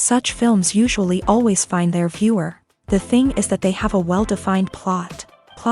Such films usually always find their viewer. The thing is that they have a well-defined plot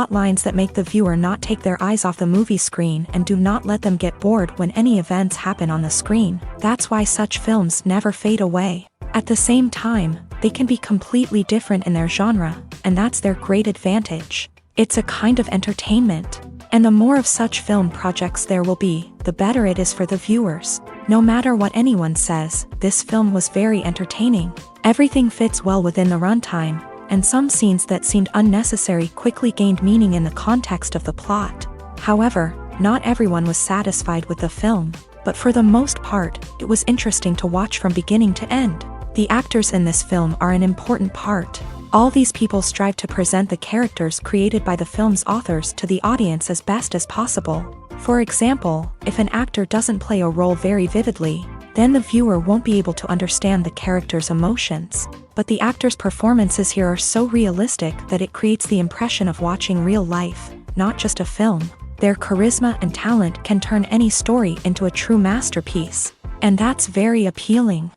lines that make the viewer not take their eyes off the movie screen and do not let them get bored when any events happen on the screen. That's why such films never fade away. At the same time, they can be completely different in their genre, and that's their great advantage. It's a kind of entertainment. And the more of such film projects there will be, the better it is for the viewers. No matter what anyone says, this film was very entertaining. Everything fits well within the runtime, and some scenes that seemed unnecessary quickly gained meaning in the context of the plot. However, not everyone was satisfied with the film, but for the most part, it was interesting to watch from beginning to end. The actors in this film are an important part. All these people strive to present the characters created by the film's authors to the audience as best as possible. For example, if an actor doesn't play a role very vividly, then the viewer won't be able to understand the character's emotions. But the actors' performances here are so realistic that it creates the impression of watching real life, not just a film. Their charisma and talent can turn any story into a true masterpiece. And that's very appealing.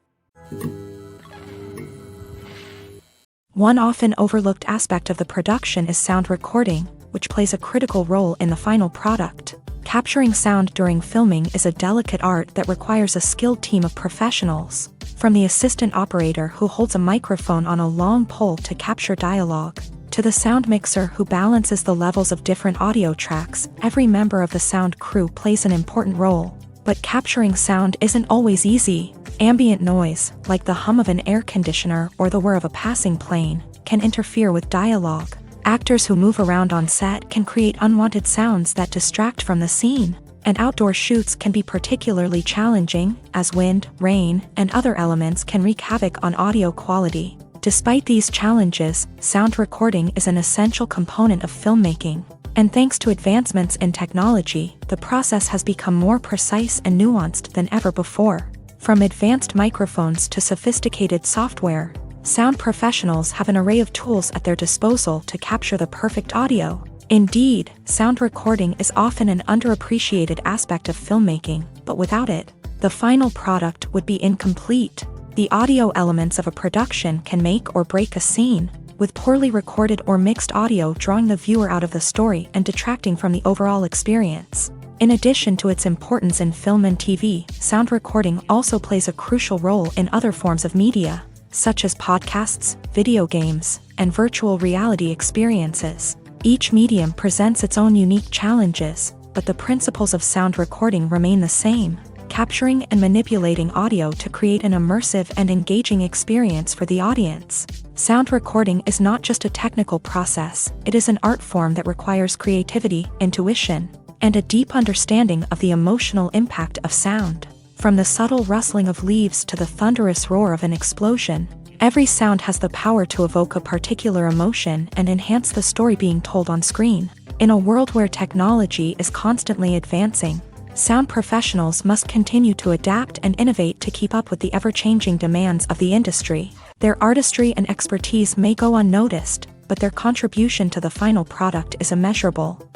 One often overlooked aspect of the production is sound recording, which plays a critical role in the final product. Capturing sound during filming is a delicate art that requires a skilled team of professionals. From the assistant operator who holds a microphone on a long pole to capture dialogue, to the sound mixer who balances the levels of different audio tracks, every member of the sound crew plays an important role. But capturing sound isn't always easy. Ambient noise, like the hum of an air conditioner or the whir of a passing plane, can interfere with dialogue. Actors who move around on set can create unwanted sounds that distract from the scene. And outdoor shoots can be particularly challenging, as wind, rain, and other elements can wreak havoc on audio quality. Despite these challenges, sound recording is an essential component of filmmaking. And thanks to advancements in technology, the process has become more precise and nuanced than ever before. From advanced microphones to sophisticated software, sound professionals have an array of tools at their disposal to capture the perfect audio. Indeed, sound recording is often an underappreciated aspect of filmmaking, but without it, the final product would be incomplete. The audio elements of a production can make or break a scene, with poorly recorded or mixed audio drawing the viewer out of the story and detracting from the overall experience. In addition to its importance in film and TV, sound recording also plays a crucial role in other forms of media, such as podcasts, video games, and virtual reality experiences. Each medium presents its own unique challenges, but the principles of sound recording remain the same, capturing and manipulating audio to create an immersive and engaging experience for the audience. Sound recording is not just a technical process, it is an art form that requires creativity, intuition, and a deep understanding of the emotional impact of sound. From the subtle rustling of leaves to the thunderous roar of an explosion, every sound has the power to evoke a particular emotion and enhance the story being told on screen. In a world where technology is constantly advancing, sound professionals must continue to adapt and innovate to keep up with the ever-changing demands of the industry. Their artistry and expertise may go unnoticed, but their contribution to the final product is immeasurable.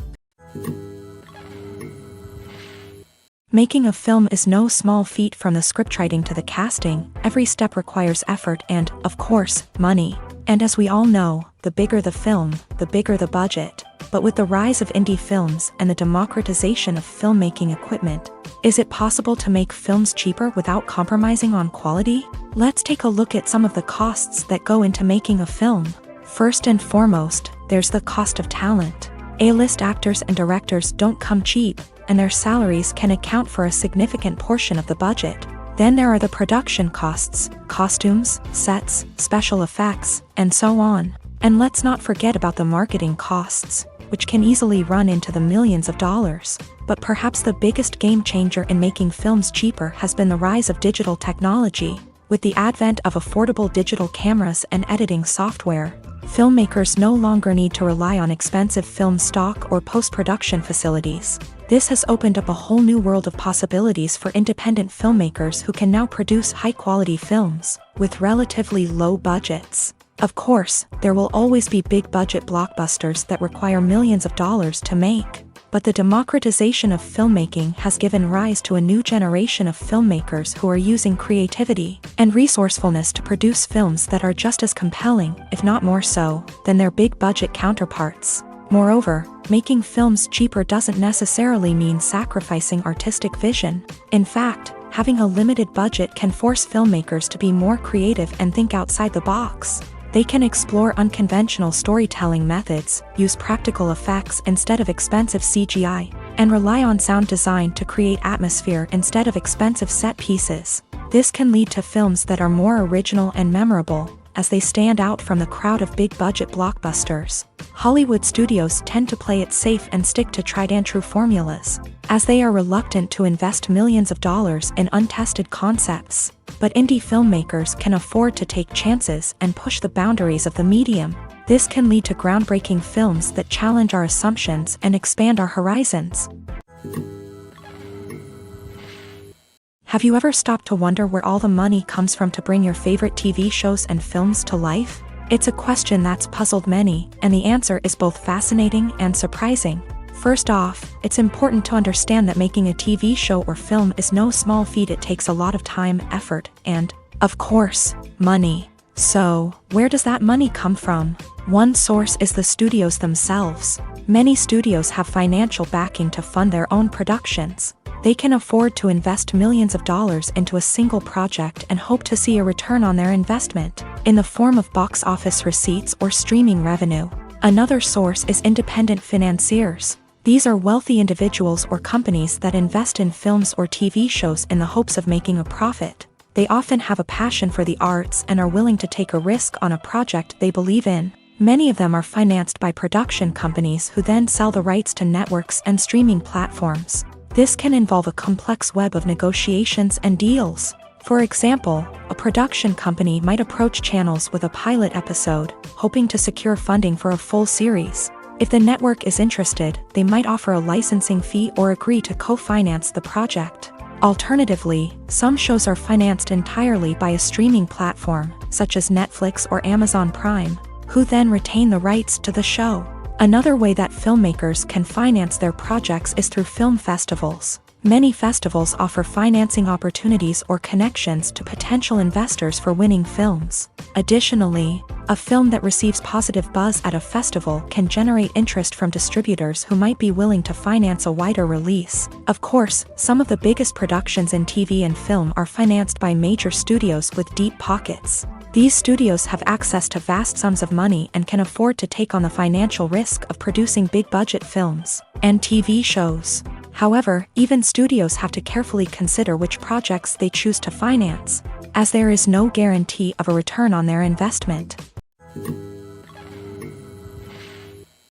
Making a film is no small feat. From the scriptwriting to the casting, every step requires effort and, of course, money. And as we all know, the bigger the film, the bigger the budget. But with the rise of indie films and the democratization of filmmaking equipment, is it possible to make films cheaper without compromising on quality? Let's take a look at some of the costs that go into making a film. First and foremost, there's the cost of talent. A-list actors and directors don't come cheap, and their salaries can account for a significant portion of the budget. Then there are the production costs, costumes, sets, special effects, and so on. And let's not forget about the marketing costs, which can easily run into the millions of dollars. But perhaps the biggest game changer in making films cheaper has been the rise of digital technology. With the advent of affordable digital cameras and editing software, filmmakers no longer need to rely on expensive film stock or post-production facilities. This has opened up a whole new world of possibilities for independent filmmakers who can now produce high-quality films with relatively low budgets. Of course, there will always be big-budget blockbusters that require millions of dollars to make. but the democratization of filmmaking has given rise to a new generation of filmmakers who are using creativity and resourcefulness to produce films that are just as compelling, if not more so, than their big-budget counterparts. Moreover, making films cheaper doesn't necessarily mean sacrificing artistic vision. In fact, having a limited budget can force filmmakers to be more creative and think outside the box. They can explore unconventional storytelling methods, use practical effects instead of expensive CGI, and rely on sound design to create atmosphere instead of expensive set pieces. This can lead to films that are more original and memorable, as they stand out from the crowd of big-budget blockbusters. Hollywood studios tend to play it safe and stick to tried-and-true formulas, as they are reluctant to invest millions of dollars in untested concepts. But indie filmmakers can afford to take chances and push the boundaries of the medium. This can lead to groundbreaking films that challenge our assumptions and expand our horizons. Have you ever stopped to wonder where all the money comes from to bring your favorite TV shows and films to life? It's a question that's puzzled many, and the answer is both fascinating and surprising. First off, it's important to understand that making a TV show or film is no small feat. It takes a lot of time, effort, and, of course, money. So, where does that money come from? One source is the studios themselves. Many studios have financial backing to fund their own productions. They can afford to invest millions of dollars into a single project and hope to see a return on their investment, in the form of box office receipts or streaming revenue. Another source is independent financiers. These are wealthy individuals or companies that invest in films or TV shows in the hopes of making a profit. They often have a passion for the arts and are willing to take a risk on a project they believe in. Many of them are financed by production companies who then sell the rights to networks and streaming platforms. This can involve a complex web of negotiations and deals. For example, a production company might approach channels with a pilot episode, hoping to secure funding for a full series. If the network is interested, they might offer a licensing fee or agree to co-finance the project. Alternatively, some shows are financed entirely by a streaming platform, such as Netflix or Amazon Prime, who then retain the rights to the show. Another way that filmmakers can finance their projects is through film festivals. Many festivals offer financing opportunities or connections to potential investors for winning films. Additionally, a film that receives positive buzz at a festival can generate interest from distributors who might be willing to finance a wider release. Of course, some of the biggest productions in TV and film are financed by major studios with deep pockets. These studios have access to vast sums of money and can afford to take on the financial risk of producing big-budget films and TV shows. However, even studios have to carefully consider which projects they choose to finance, as there is no guarantee of a return on their investment.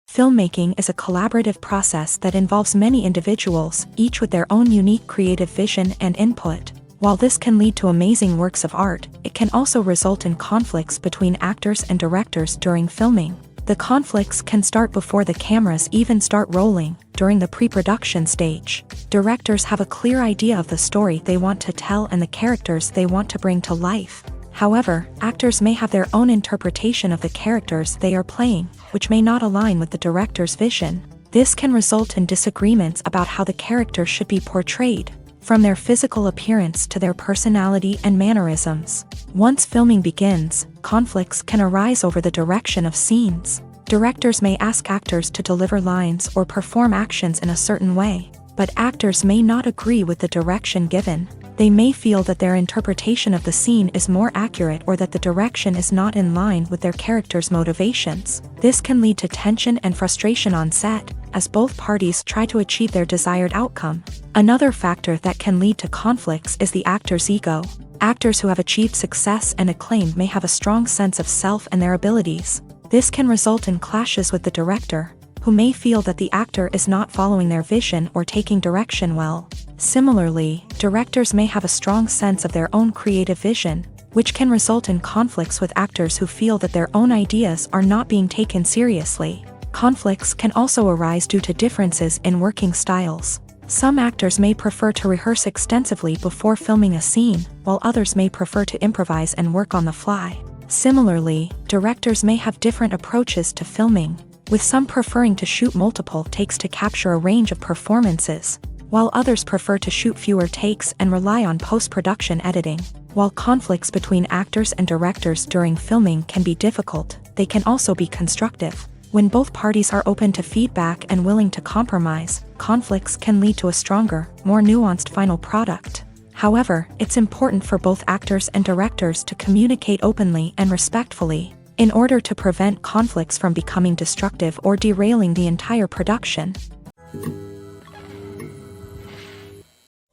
Filmmaking is a collaborative process that involves many individuals, each with their own unique creative vision and input. While this can lead to amazing works of art, it can also result in conflicts between actors and directors during filming. The conflicts can start before the cameras even start rolling, during the pre-production stage. Directors have a clear idea of the story they want to tell and the characters they want to bring to life. However, actors may have their own interpretation of the characters they are playing, which may not align with the director's vision. This can result in disagreements about how the character should be portrayed, from their physical appearance to their personality and mannerisms. Once filming begins, conflicts can arise over the direction of scenes. Directors may ask actors to deliver lines or perform actions in a certain way, but actors may not agree with the direction given. They may feel that their interpretation of the scene is more accurate or that the direction is not in line with their character's motivations. This can lead to tension and frustration on set, as both parties try to achieve their desired outcome. Another factor that can lead to conflicts is the actor's ego. Actors who have achieved success and acclaim may have a strong sense of self and their abilities. This can result in clashes with the director, who may feel that the actor is not following their vision or taking direction well. Similarly, directors may have a strong sense of their own creative vision, which can result in conflicts with actors who feel that their own ideas are not being taken seriously. Conflicts can also arise due to differences in working styles. Some actors may prefer to rehearse extensively before filming a scene, while others may prefer to improvise and work on the fly. Similarly, directors may have different approaches to filming. with some preferring to shoot multiple takes to capture a range of performances, while others prefer to shoot fewer takes and rely on post-production editing. While conflicts between actors and directors during filming can be difficult, they can also be constructive. When both parties are open to feedback and willing to compromise, conflicts can lead to a stronger, more nuanced final product. However, it's important for both actors and directors to communicate openly and respectfully, in order to prevent conflicts from becoming destructive or derailing the entire production.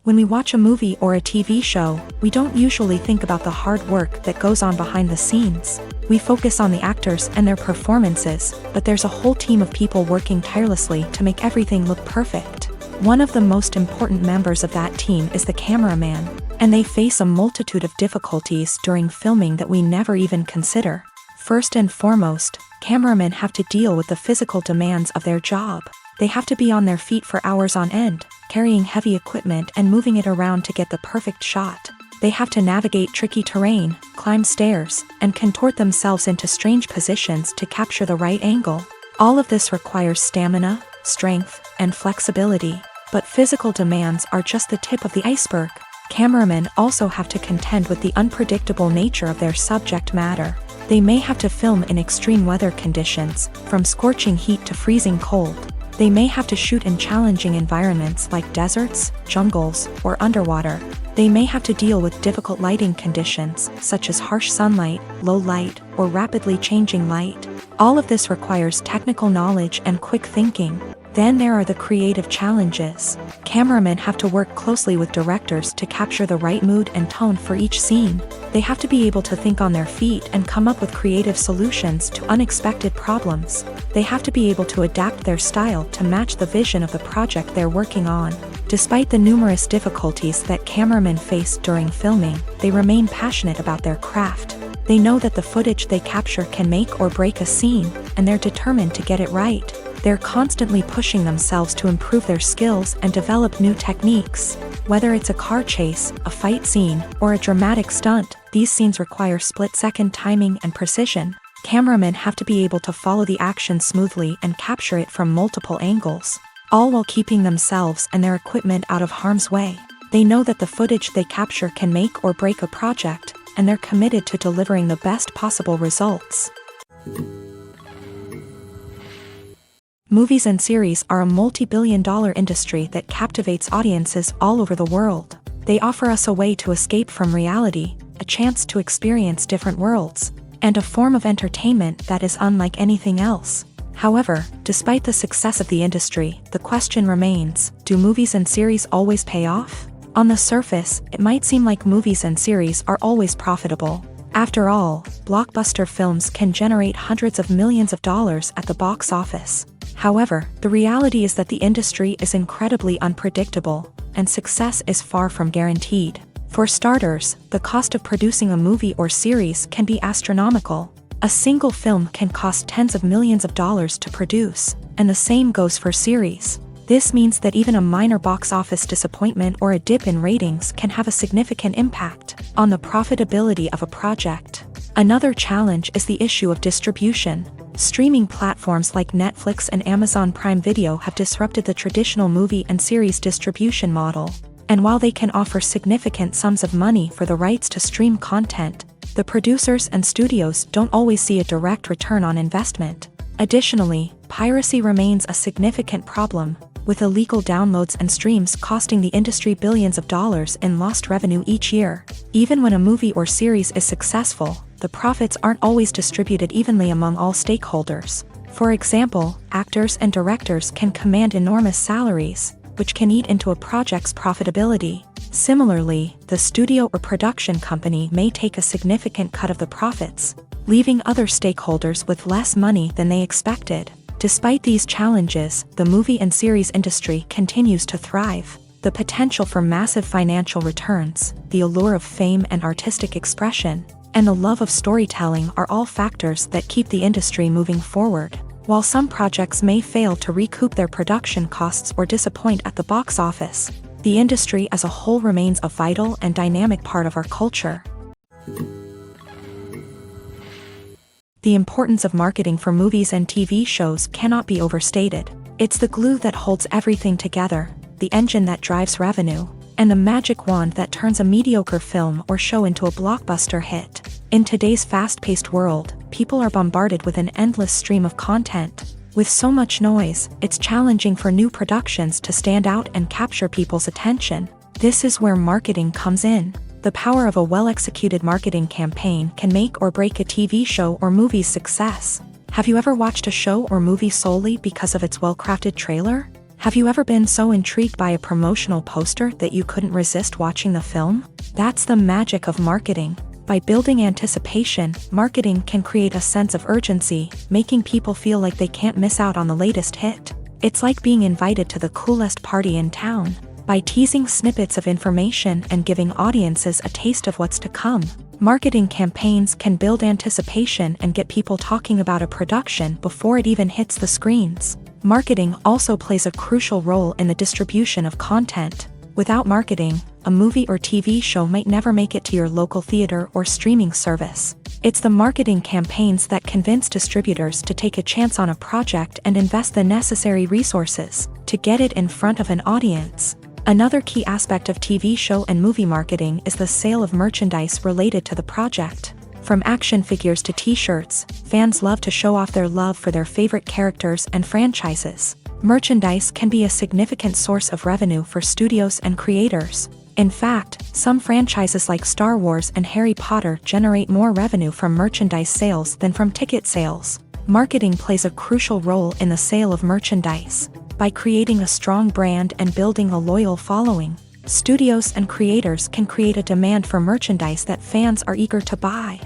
When we watch a movie or a TV show, we don't usually think about the hard work that goes on behind the scenes. We focus on the actors and their performances, but there's a whole team of people working tirelessly to make everything look perfect. One of the most important members of that team is the cameraman, and they face a multitude of difficulties during filming that we never even consider. First and foremost, cameramen have to deal with the physical demands of their job. They have to be on their feet for hours on end, carrying heavy equipment and moving it around to get the perfect shot. They have to navigate tricky terrain, climb stairs, and contort themselves into strange positions to capture the right angle. All of this requires stamina, strength, and flexibility. But physical demands are just the tip of the iceberg. Cameramen also have to contend with the unpredictable nature of their subject matter. They may have to film in extreme weather conditions, from scorching heat to freezing cold. They may have to shoot in challenging environments like deserts, jungles, or underwater. They may have to deal with difficult lighting conditions, such as harsh sunlight, low light, or rapidly changing light. All of this requires technical knowledge and quick thinking. Then there are the creative challenges. Cameramen have to work closely with directors to capture the right mood and tone for each scene. They have to be able to think on their feet and come up with creative solutions to unexpected problems. They have to be able to adapt their style to match the vision of the project they're working on. Despite the numerous difficulties that cameramen face during filming, they remain passionate about their craft. They know that the footage they capture can make or break a scene, and they're determined to get it right. They're constantly pushing themselves to improve their skills and develop new techniques. Whether it's a car chase, a fight scene, or a dramatic stunt, these scenes require split-second timing and precision. Cameramen have to be able to follow the action smoothly and capture it from multiple angles, all while keeping themselves and their equipment out of harm's way. They know that the footage they capture can make or break a project, and they're committed to delivering the best possible results. Movies and series are a multi-billion-dollar industry that captivates audiences all over the world. They offer us a way to escape from reality, a chance to experience different worlds, and a form of entertainment that is unlike anything else. However, despite the success of the industry, the question remains, do movies and series always pay off? On the surface, it might seem like movies and series are always profitable. After all, blockbuster films can generate hundreds of millions of dollars at the box office. However, the reality is that the industry is incredibly unpredictable, and success is far from guaranteed. For starters, the cost of producing a movie or series can be astronomical. A single film can cost tens of millions of dollars to produce, and the same goes for series. This means that even a minor box office disappointment or a dip in ratings can have a significant impact on the profitability of a project. Another challenge is the issue of distribution. Streaming platforms like Netflix and Amazon Prime Video have disrupted the traditional movie and series distribution model. And while they can offer significant sums of money for the rights to stream content, the producers and studios don't always see a direct return on investment. Additionally, piracy remains a significant problem, with illegal downloads and streams costing the industry billions of dollars in lost revenue each year. Even when a movie or series is successful, the profits aren't always distributed evenly among all stakeholders. For example, actors and directors can command enormous salaries, which can eat into a project's profitability. Similarly, the studio or production company may take a significant cut of the profits, leaving other stakeholders with less money than they expected. Despite these challenges, the movie and series industry continues to thrive. The potential for massive financial returns, the allure of fame and artistic expression, and the love of storytelling are all factors that keep the industry moving forward. While some projects may fail to recoup their production costs or disappoint at the box office, the industry as a whole remains a vital and dynamic part of our culture. The importance of marketing for movies and TV shows cannot be overstated. It's the glue that holds everything together, the engine that drives revenue, and the magic wand that turns a mediocre film or show into a blockbuster hit. In today's fast-paced world, people are bombarded with an endless stream of content. With so much noise, it's challenging for new productions to stand out and capture people's attention. This is where marketing comes in. The power of a well-executed marketing campaign can make or break a TV show or movie's success. Have you ever watched a show or movie solely because of its well-crafted trailer? Have you ever been so intrigued by a promotional poster that you couldn't resist watching the film? That's the magic of marketing. By building anticipation, marketing can create a sense of urgency, making people feel like they can't miss out on the latest hit. It's like being invited to the coolest party in town. By teasing snippets of information and giving audiences a taste of what's to come, marketing campaigns can build anticipation and get people talking about a production before it even hits the screens. Marketing also plays a crucial role in the distribution of content. Without marketing, a movie or TV show might never make it to your local theater or streaming service. It's the marketing campaigns that convince distributors to take a chance on a project and invest the necessary resources to get it in front of an audience. Another key aspect of TV show and movie marketing is the sale of merchandise related to the project. From action figures to t-shirts, fans love to show off their love for their favorite characters and franchises. Merchandise can be a significant source of revenue for studios and creators. In fact, some franchises like Star Wars and Harry Potter generate more revenue from merchandise sales than from ticket sales. Marketing plays a crucial role in the sale of merchandise. By creating a strong brand and building a loyal following, studios and creators can create a demand for merchandise that fans are eager to buy.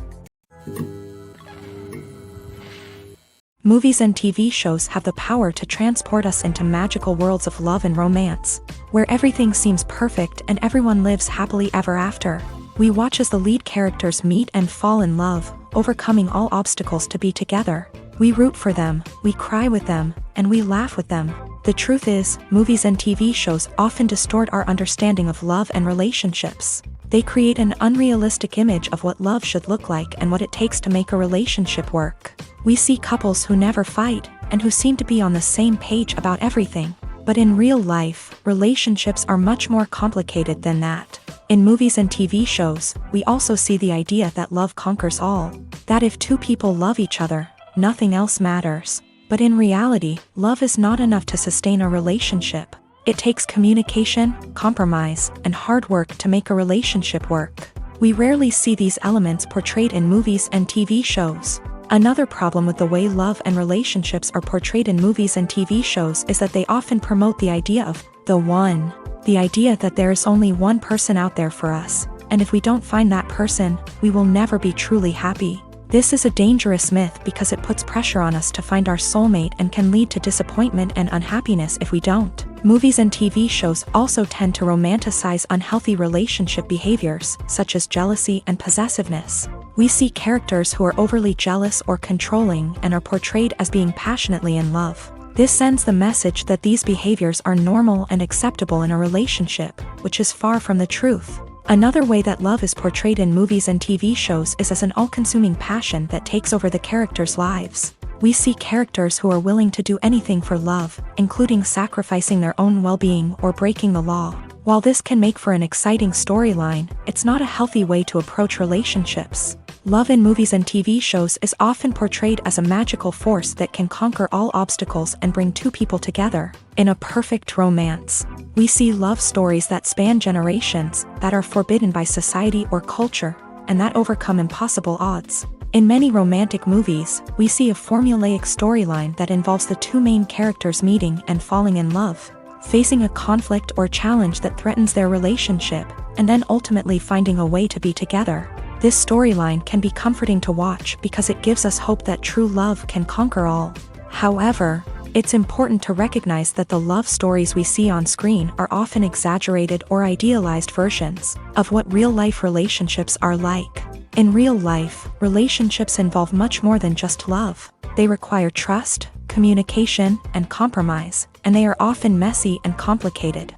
Movies and TV shows have the power to transport us into magical worlds of love and romance, where everything seems perfect and everyone lives happily ever after. We watch as the lead characters meet and fall in love, overcoming all obstacles to be together. We root for them, we cry with them, and we laugh with them. The truth is, movies and TV shows often distort our understanding of love and relationships. They create an unrealistic image of what love should look like and what it takes to make a relationship work. We see couples who never fight, and who seem to be on the same page about everything. But in real life, relationships are much more complicated than that. In movies and TV shows, we also see the idea that love conquers all. That if two people love each other, nothing else matters. But in reality, love is not enough to sustain a relationship. It takes communication, compromise, and hard work to make a relationship work. We rarely see these elements portrayed in movies and TV shows. Another problem with the way love and relationships are portrayed in movies and TV shows is that they often promote the idea of the one. The idea that there is only one person out there for us, and if we don't find that person, we will never be truly happy. This is a dangerous myth because it puts pressure on us to find our soulmate and can lead to disappointment and unhappiness if we don't. Movies and TV shows also tend to romanticize unhealthy relationship behaviors, such as jealousy and possessiveness. We see characters who are overly jealous or controlling and are portrayed as being passionately in love. This sends the message that these behaviors are normal and acceptable in a relationship, which is far from the truth. Another way that love is portrayed in movies and TV shows is as an all-consuming passion that takes over the characters' lives. We see characters who are willing to do anything for love, including sacrificing their own well-being or breaking the law. While this can make for an exciting storyline, it's not a healthy way to approach relationships. Love in movies and TV shows is often portrayed as a magical force that can conquer all obstacles and bring two people together in a perfect romance. We see love stories that span generations, that are forbidden by society or culture, and that overcome impossible odds. In many romantic movies, we see a formulaic storyline that involves the two main characters meeting and falling in love, facing a conflict or challenge that threatens their relationship, and then ultimately finding a way to be together. This storyline can be comforting to watch because it gives us hope that true love can conquer all. However, it's important to recognize that the love stories we see on screen are often exaggerated or idealized versions of what real-life relationships are like. In real life, relationships involve much more than just love. They require trust, communication, and compromise, and they are often messy and complicated.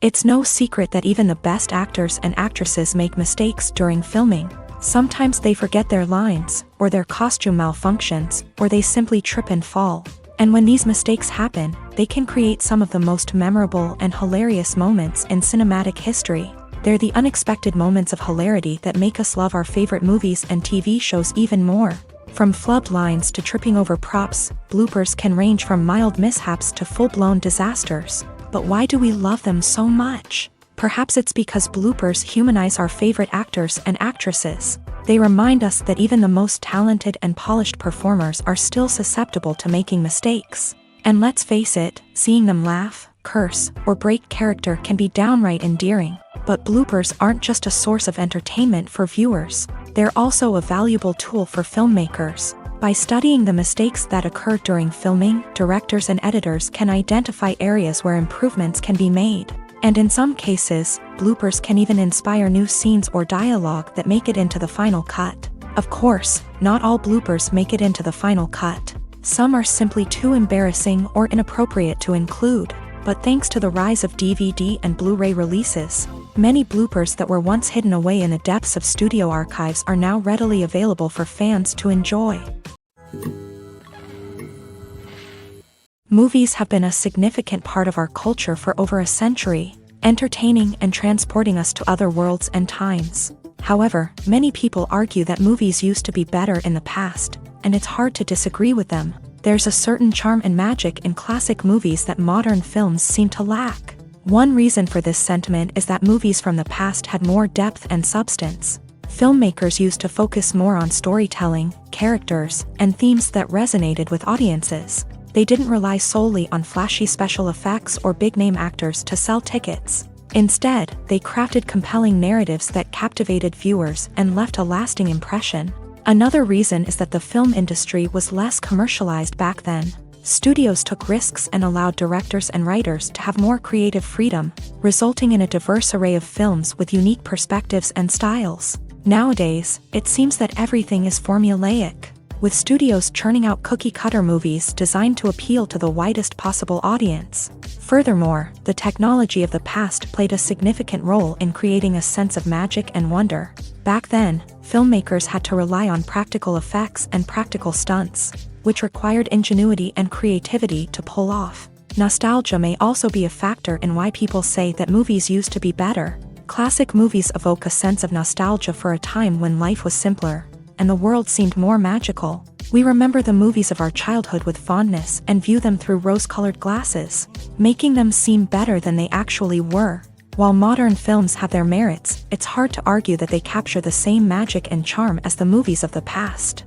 It's no secret that even the best actors and actresses make mistakes during filming. Sometimes they forget their lines, or their costume malfunctions, or they simply trip and fall. And when these mistakes happen, they can create some of the most memorable and hilarious moments in cinematic history. They're the unexpected moments of hilarity that make us love our favorite movies and TV shows even more. From flubbed lines to tripping over props, bloopers can range from mild mishaps to full-blown disasters. But why do we love them so much? Perhaps it's because bloopers humanize our favorite actors and actresses. They remind us that even the most talented and polished performers are still susceptible to making mistakes. And let's face it, seeing them laugh, curse, or break character can be downright endearing. But bloopers aren't just a source of entertainment for viewers. They're also a valuable tool for filmmakers. By studying the mistakes that occur during filming, directors and editors can identify areas where improvements can be made. And in some cases, bloopers can even inspire new scenes or dialogue that make it into the final cut. Of course, not all bloopers make it into the final cut. Some are simply too embarrassing or inappropriate to include. But thanks to the rise of DVD and Blu-ray releases, many bloopers that were once hidden away in the depths of studio archives are now readily available for fans to enjoy. Movies have been a significant part of our culture for over a century, entertaining and transporting us to other worlds and times. However, many people argue that movies used to be better in the past, and it's hard to disagree with them. There's a certain charm and magic in classic movies that modern films seem to lack. One reason for this sentiment is that movies from the past had more depth and substance. Filmmakers used to focus more on storytelling, characters, and themes that resonated with audiences. They didn't rely solely on flashy special effects or big-name actors to sell tickets. Instead, they crafted compelling narratives that captivated viewers and left a lasting impression. Another reason is that the film industry was less commercialized back then. Studios took risks and allowed directors and writers to have more creative freedom, resulting in a diverse array of films with unique perspectives and styles. Nowadays, it seems that everything is formulaic, with studios churning out cookie-cutter movies designed to appeal to the widest possible audience. Furthermore, the technology of the past played a significant role in creating a sense of magic and wonder. Back then, filmmakers had to rely on practical effects and practical stunts, which required ingenuity and creativity to pull off. Nostalgia may also be a factor in why people say that movies used to be better. Classic movies evoke a sense of nostalgia for a time when life was simpler, and the world seemed more magical. We remember the movies of our childhood with fondness and view them through rose-colored glasses, making them seem better than they actually were. While modern films have their merits, it's hard to argue that they capture the same magic and charm as the movies of the past.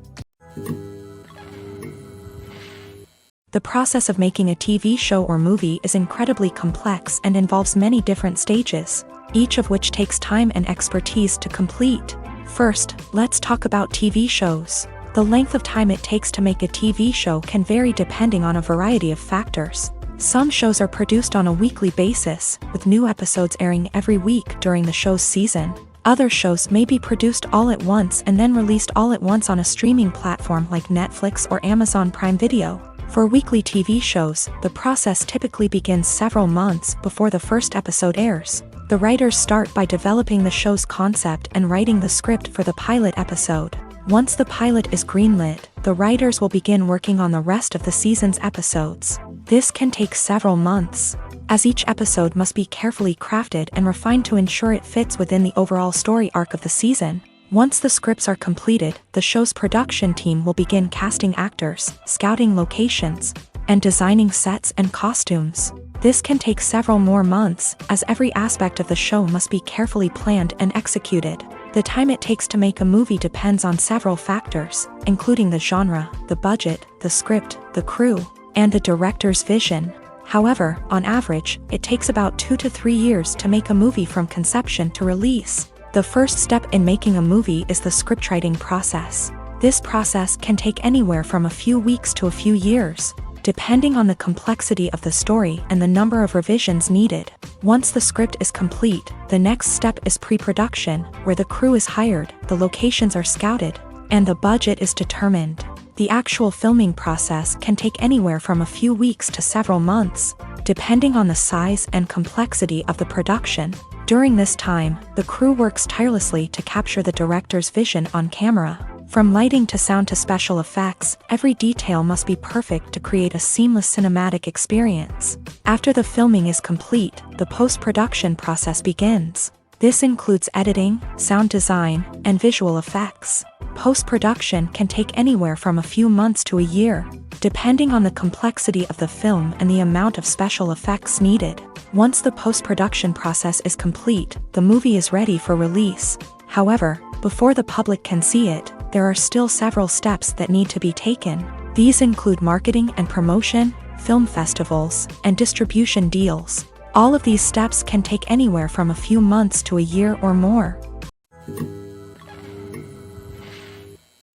The process of making a TV show or movie is incredibly complex and involves many different stages, each of which takes time and expertise to complete. First, let's talk about TV shows. The length of time it takes to make a TV show can vary depending on a variety of factors. Some shows are produced on a weekly basis, with new episodes airing every week during the show's season. Other shows may be produced all at once and then released all at once on a streaming platform like Netflix or Amazon Prime Video. For weekly TV shows, the process typically begins several months before the first episode airs. The writers start by developing the show's concept and writing the script for the pilot episode. Once the pilot is greenlit, the writers will begin working on the rest of the season's episodes. This can take several months, as each episode must be carefully crafted and refined to ensure it fits within the overall story arc of the season. Once the scripts are completed, the show's production team will begin casting actors, scouting locations, and designing sets and costumes. This can take several more months, as every aspect of the show must be carefully planned and executed. The time it takes to make a movie depends on several factors, including the genre, the budget, the script, the crew, and the director's vision. However, on average, it takes about 2 to 3 years to make a movie from conception to release. The first step in making a movie is the scriptwriting process. This process can take anywhere from a few weeks to a few years, depending on the complexity of the story and the number of revisions needed. Once the script is complete, the next step is pre-production, where the crew is hired, the locations are scouted, and the budget is determined. The actual filming process can take anywhere from a few weeks to several months, depending on the size and complexity of the production. During this time, the crew works tirelessly to capture the director's vision on camera. From lighting to sound to special effects, every detail must be perfect to create a seamless cinematic experience. After the filming is complete, the post-production process begins. This includes editing, sound design, and visual effects. Post-production can take anywhere from a few months to a year, depending on the complexity of the film and the amount of special effects needed. Once the post-production process is complete, the movie is ready for release. However, before the public can see it, there are still several steps that need to be taken. These include marketing and promotion, film festivals, and distribution deals. All of these steps can take anywhere from a few months to a year or more.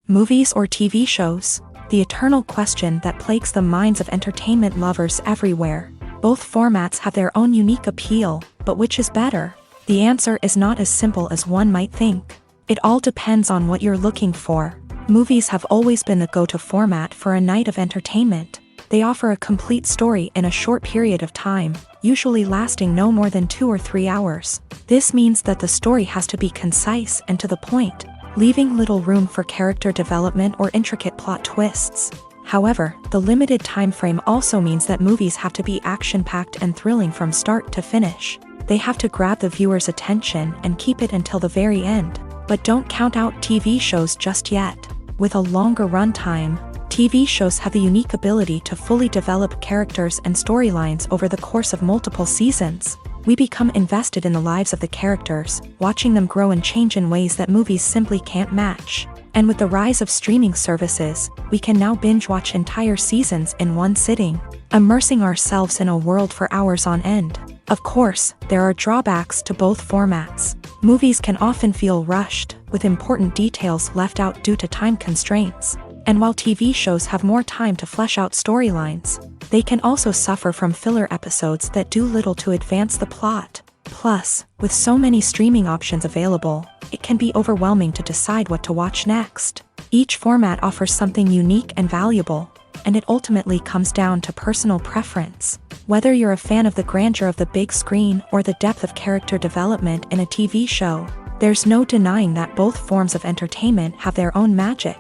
Movies or TV shows? The eternal question that plagues the minds of entertainment lovers everywhere. Both formats have their own unique appeal, but which is better? The answer is not as simple as one might think. It all depends on what you're looking for. Movies have always been the go-to format for a night of entertainment. They offer a complete story in a short period of time, usually lasting no more than 2 or 3 hours. This means that the story has to be concise and to the point, leaving little room for character development or intricate plot twists. However, the limited time frame also means that movies have to be action-packed and thrilling from start to finish. They have to grab the viewer's attention and keep it until the very end. But don't count out TV shows just yet. With a longer runtime, TV shows have the unique ability to fully develop characters and storylines over the course of multiple seasons. We become invested in the lives of the characters, watching them grow and change in ways that movies simply can't match. And with the rise of streaming services, we can now binge-watch entire seasons in one sitting, immersing ourselves in a world for hours on end. Of course, there are drawbacks to both formats. Movies can often feel rushed, with important details left out due to time constraints. And while TV shows have more time to flesh out storylines, they can also suffer from filler episodes that do little to advance the plot. Plus, with so many streaming options available, it can be overwhelming to decide what to watch next. Each format offers something unique and valuable, and it ultimately comes down to personal preference. Whether you're a fan of the grandeur of the big screen or the depth of character development in a TV show, there's no denying that both forms of entertainment have their own magic.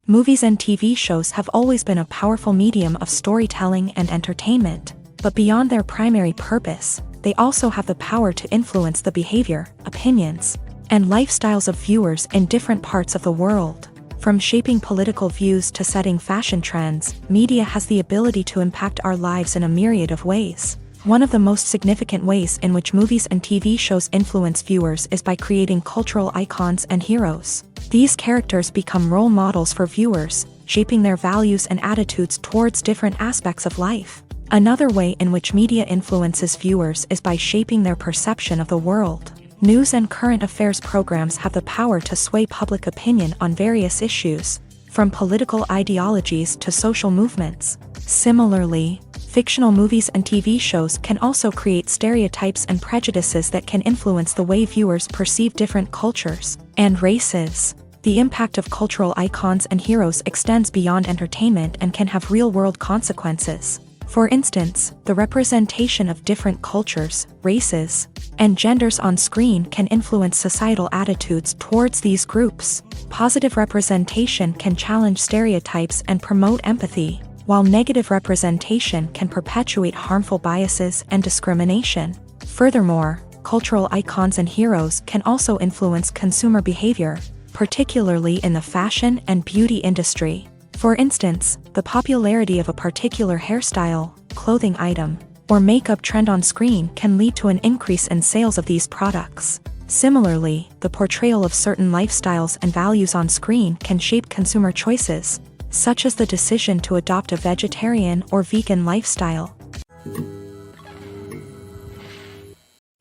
Movies and TV shows have always been a powerful medium of storytelling and entertainment, but beyond their primary purpose, they also have the power to influence the behavior, opinions, and lifestyles of viewers in different parts of the world. From shaping political views to setting fashion trends, media has the ability to impact our lives in a myriad of ways. One of the most significant ways in which movies and TV shows influence viewers is by creating cultural icons and heroes. These characters become role models for viewers, shaping their values and attitudes towards different aspects of life. Another way in which media influences viewers is by shaping their perception of the world. News and current affairs programs have the power to sway public opinion on various issues, from political ideologies to social movements. Similarly, fictional movies and TV shows can also create stereotypes and prejudices that can influence the way viewers perceive different cultures and races. The impact of cultural icons and heroes extends beyond entertainment and can have real-world consequences. For instance, the representation of different cultures, races, and genders on screen can influence societal attitudes towards these groups. Positive representation can challenge stereotypes and promote empathy, while negative representation can perpetuate harmful biases and discrimination. Furthermore, cultural icons and heroes can also influence consumer behavior, particularly in the fashion and beauty industry. For instance, the popularity of a particular hairstyle, clothing item, or makeup trend on screen can lead to an increase in sales of these products. Similarly, the portrayal of certain lifestyles and values on screen can shape consumer choices, such as the decision to adopt a vegetarian or vegan lifestyle.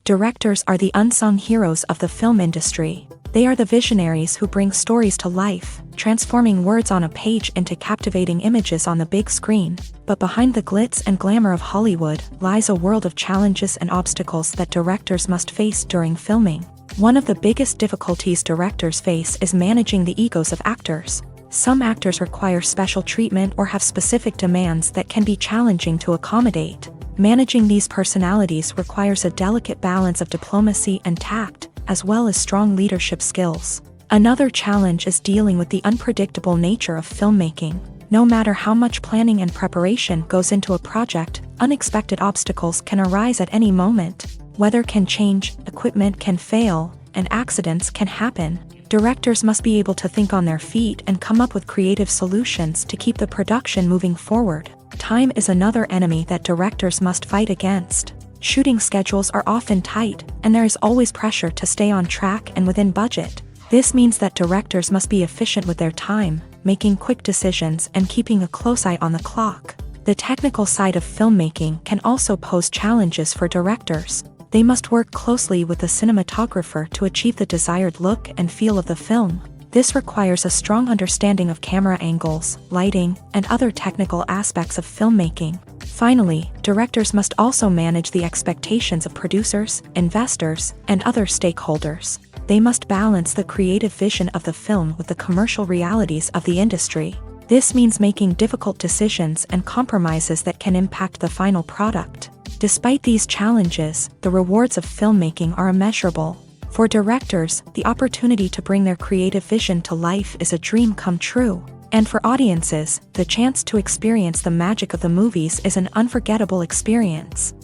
Directors are the unsung heroes of the film industry. They are the visionaries who bring stories to life, transforming words on a page into captivating images on the big screen. But behind the glitz and glamour of Hollywood lies a world of challenges and obstacles that directors must face during filming. One of the biggest difficulties directors face is managing the egos of actors. Some actors require special treatment or have specific demands that can be challenging to accommodate. Managing these personalities requires a delicate balance of diplomacy and tact, as well as strong leadership skills. Another challenge is dealing with the unpredictable nature of filmmaking. No matter how much planning and preparation goes into a project, unexpected obstacles can arise at any moment. Weather can change, equipment can fail, and accidents can happen. Directors must be able to think on their feet and come up with creative solutions to keep the production moving forward. Time is another enemy that directors must fight against. Shooting schedules are often tight, and there is always pressure to stay on track and within budget. This means that directors must be efficient with their time, making quick decisions and keeping a close eye on the clock. The technical side of filmmaking can also pose challenges for directors. They must work closely with the cinematographer to achieve the desired look and feel of the film. This requires a strong understanding of camera angles, lighting, and other technical aspects of filmmaking. Finally, directors must also manage the expectations of producers, investors, and other stakeholders. They must balance the creative vision of the film with the commercial realities of the industry. This means making difficult decisions and compromises that can impact the final product. Despite these challenges, the rewards of filmmaking are immeasurable. For directors, the opportunity to bring their creative vision to life is a dream come true. And for audiences, the chance to experience the magic of the movies is an unforgettable experience.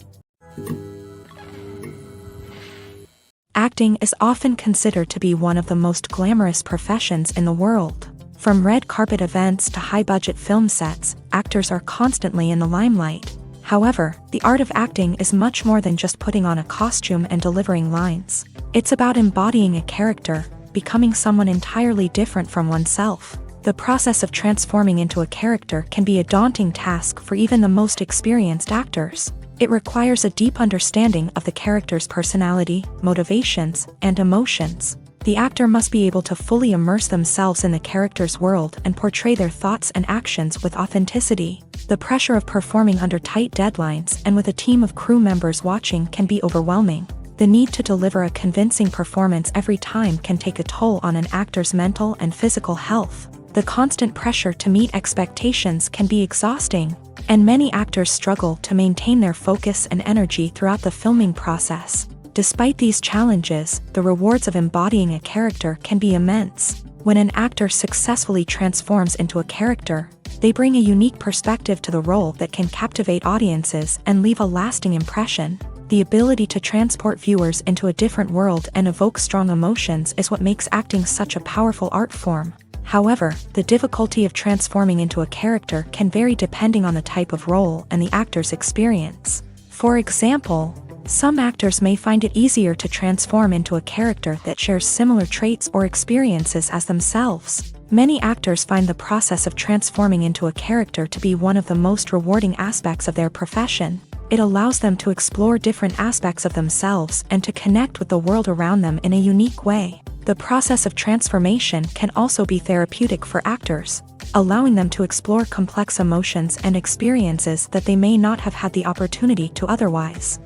Acting is often considered to be one of the most glamorous professions in the world. From red carpet events to high-budget film sets, actors are constantly in the limelight. However, the art of acting is much more than just putting on a costume and delivering lines. It's about embodying a character, becoming someone entirely different from oneself. The process of transforming into a character can be a daunting task for even the most experienced actors. It requires a deep understanding of the character's personality, motivations, and emotions. The actor must be able to fully immerse themselves in the character's world and portray their thoughts and actions with authenticity. The pressure of performing under tight deadlines and with a team of crew members watching can be overwhelming. The need to deliver a convincing performance every time can take a toll on an actor's mental and physical health. The constant pressure to meet expectations can be exhausting, and many actors struggle to maintain their focus and energy throughout the filming process. Despite these challenges, the rewards of embodying a character can be immense. When an actor successfully transforms into a character, they bring a unique perspective to the role that can captivate audiences and leave a lasting impression. The ability to transport viewers into a different world and evoke strong emotions is what makes acting such a powerful art form. However, the difficulty of transforming into a character can vary depending on the type of role and the actor's experience. For example, some actors may find it easier to transform into a character that shares similar traits or experiences as themselves. Many actors find the process of transforming into a character to be one of the most rewarding aspects of their profession. It allows them to explore different aspects of themselves and to connect with the world around them in a unique way. The process of transformation can also be therapeutic for actors, allowing them to explore complex emotions and experiences that they may not have had the opportunity to otherwise.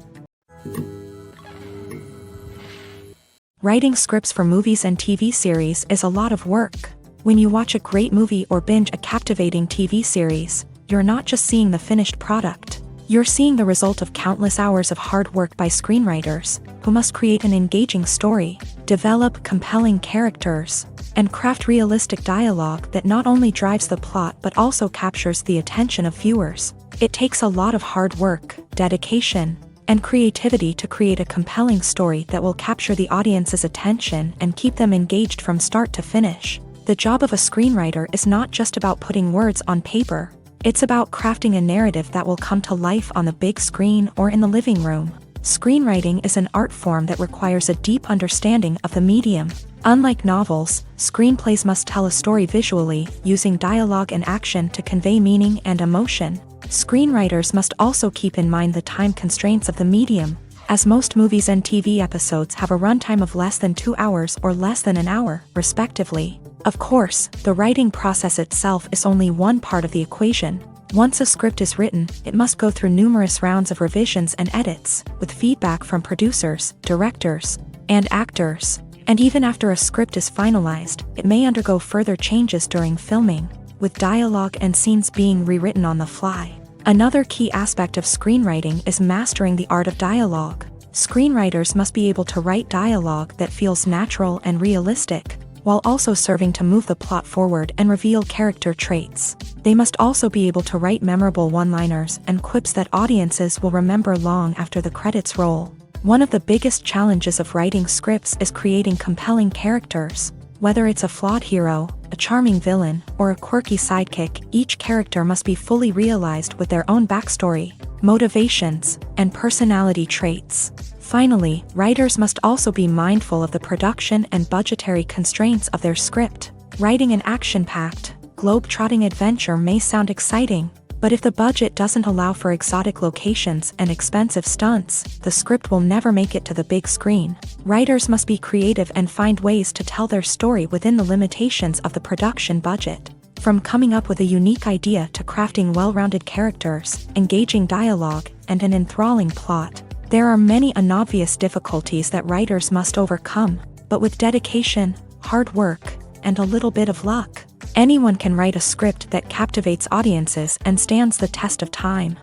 Writing scripts for movies and TV series is a lot of work. When you watch a great movie or binge a captivating TV series, you're not just seeing the finished product. You're seeing the result of countless hours of hard work by screenwriters, who must create an engaging story, develop compelling characters, and craft realistic dialogue that not only drives the plot but also captures the attention of viewers. It takes a lot of hard work, dedication, and creativity to create a compelling story that will capture the audience's attention and keep them engaged from start to finish. The job of a screenwriter is not just about putting words on paper. It's about crafting a narrative that will come to life on the big screen or in the living room. Screenwriting is an art form that requires a deep understanding of the medium. Unlike novels, screenplays must tell a story visually, using dialogue and action to convey meaning and emotion. Screenwriters must also keep in mind the time constraints of the medium, as most movies and TV episodes have a runtime of less than 2 hours or less than an hour, respectively. Of course, the writing process itself is only one part of the equation. Once a script is written, it must go through numerous rounds of revisions and edits, with feedback from producers, directors, and actors. And even after a script is finalized, it may undergo further changes during filming, with dialogue and scenes being rewritten on the fly. Another key aspect of screenwriting is mastering the art of dialogue. Screenwriters must be able to write dialogue that feels natural and realistic, while also serving to move the plot forward and reveal character traits. They must also be able to write memorable one-liners and quips that audiences will remember long after the credits roll. One of the biggest challenges of writing scripts is creating compelling characters. Whether it's a flawed hero, a charming villain, or a quirky sidekick, each character must be fully realized with their own backstory, motivations, and personality traits. Finally, writers must also be mindful of the production and budgetary constraints of their script. Writing an action-packed, globe-trotting adventure may sound exciting, but if the budget doesn't allow for exotic locations and expensive stunts, the script will never make it to the big screen. Writers must be creative and find ways to tell their story within the limitations of the production budget. From coming up with a unique idea to crafting well-rounded characters, engaging dialogue, and an enthralling plot, there are many unobvious difficulties that writers must overcome, but with dedication, hard work, and a little bit of luck, anyone can write a script that captivates audiences and stands the test of time.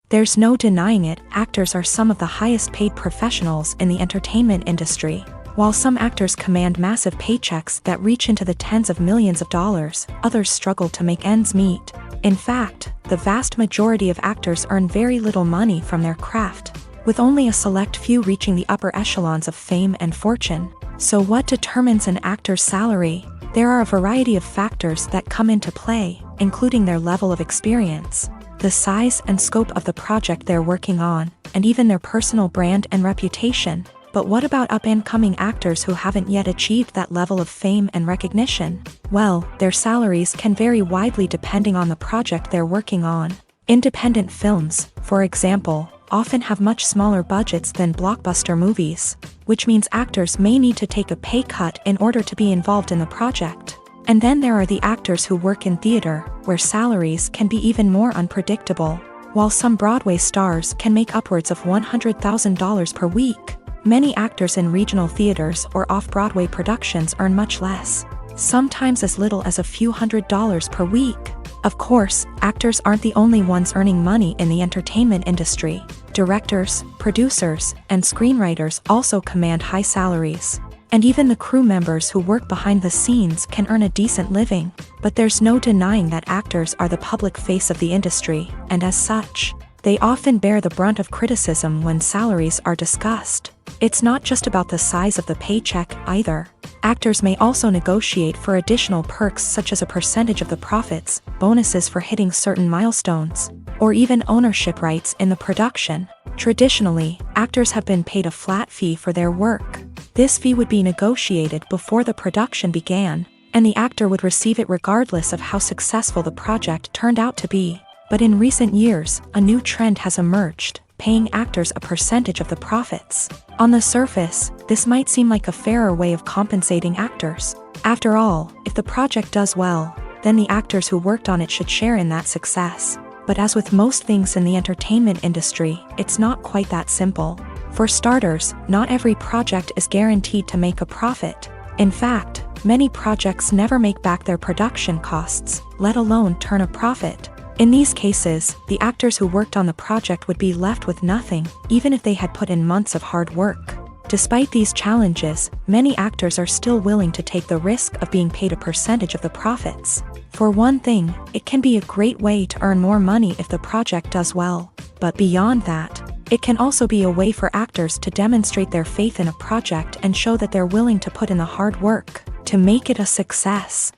There's no denying it, actors are some of the highest-paid professionals in the entertainment industry. While some actors command massive paychecks that reach into the tens of millions of dollars, others struggle to make ends meet. In fact, the vast majority of actors earn very little money from their craft, with only a select few reaching the upper echelons of fame and fortune. So what determines an actor's salary? There are a variety of factors that come into play, including their level of experience, the size and scope of the project they're working on, and even their personal brand and reputation. But what about up-and-coming actors who haven't yet achieved that level of fame and recognition? Well, their salaries can vary widely depending on the project they're working on. Independent films, for example, often have much smaller budgets than blockbuster movies, which means actors may need to take a pay cut in order to be involved in the project. And then there are the actors who work in theater, where salaries can be even more unpredictable. While some Broadway stars can make upwards of $100,000 per week, many actors in regional theaters or off-Broadway productions earn much less, sometimes as little as a few $100s per week. Of course, actors aren't the only ones earning money in the entertainment industry. Directors, producers, and screenwriters also command high salaries. And even the crew members who work behind the scenes can earn a decent living. But there's no denying that actors are the public face of the industry, and as such, they often bear the brunt of criticism when salaries are discussed. It's not just about the size of the paycheck, either. Actors may also negotiate for additional perks such as a percentage of the profits, bonuses for hitting certain milestones, or even ownership rights in the production. Traditionally, actors have been paid a flat fee for their work. This fee would be negotiated before the production began, and the actor would receive it regardless of how successful the project turned out to be. But in recent years, a new trend has emerged, paying actors a percentage of the profits. On the surface, this might seem like a fairer way of compensating actors. After all, if the project does well, then the actors who worked on it should share in that success. But as with most things in the entertainment industry, it's not quite that simple. For starters, not every project is guaranteed to make a profit. In fact, many projects never make back their production costs, let alone turn a profit. In these cases, the actors who worked on the project would be left with nothing, even if they had put in months of hard work. Despite these challenges, many actors are still willing to take the risk of being paid a percentage of the profits. For one thing, it can be a great way to earn more money if the project does well. But beyond that, it can also be a way for actors to demonstrate their faith in a project and show that they're willing to put in the hard work to make it a success.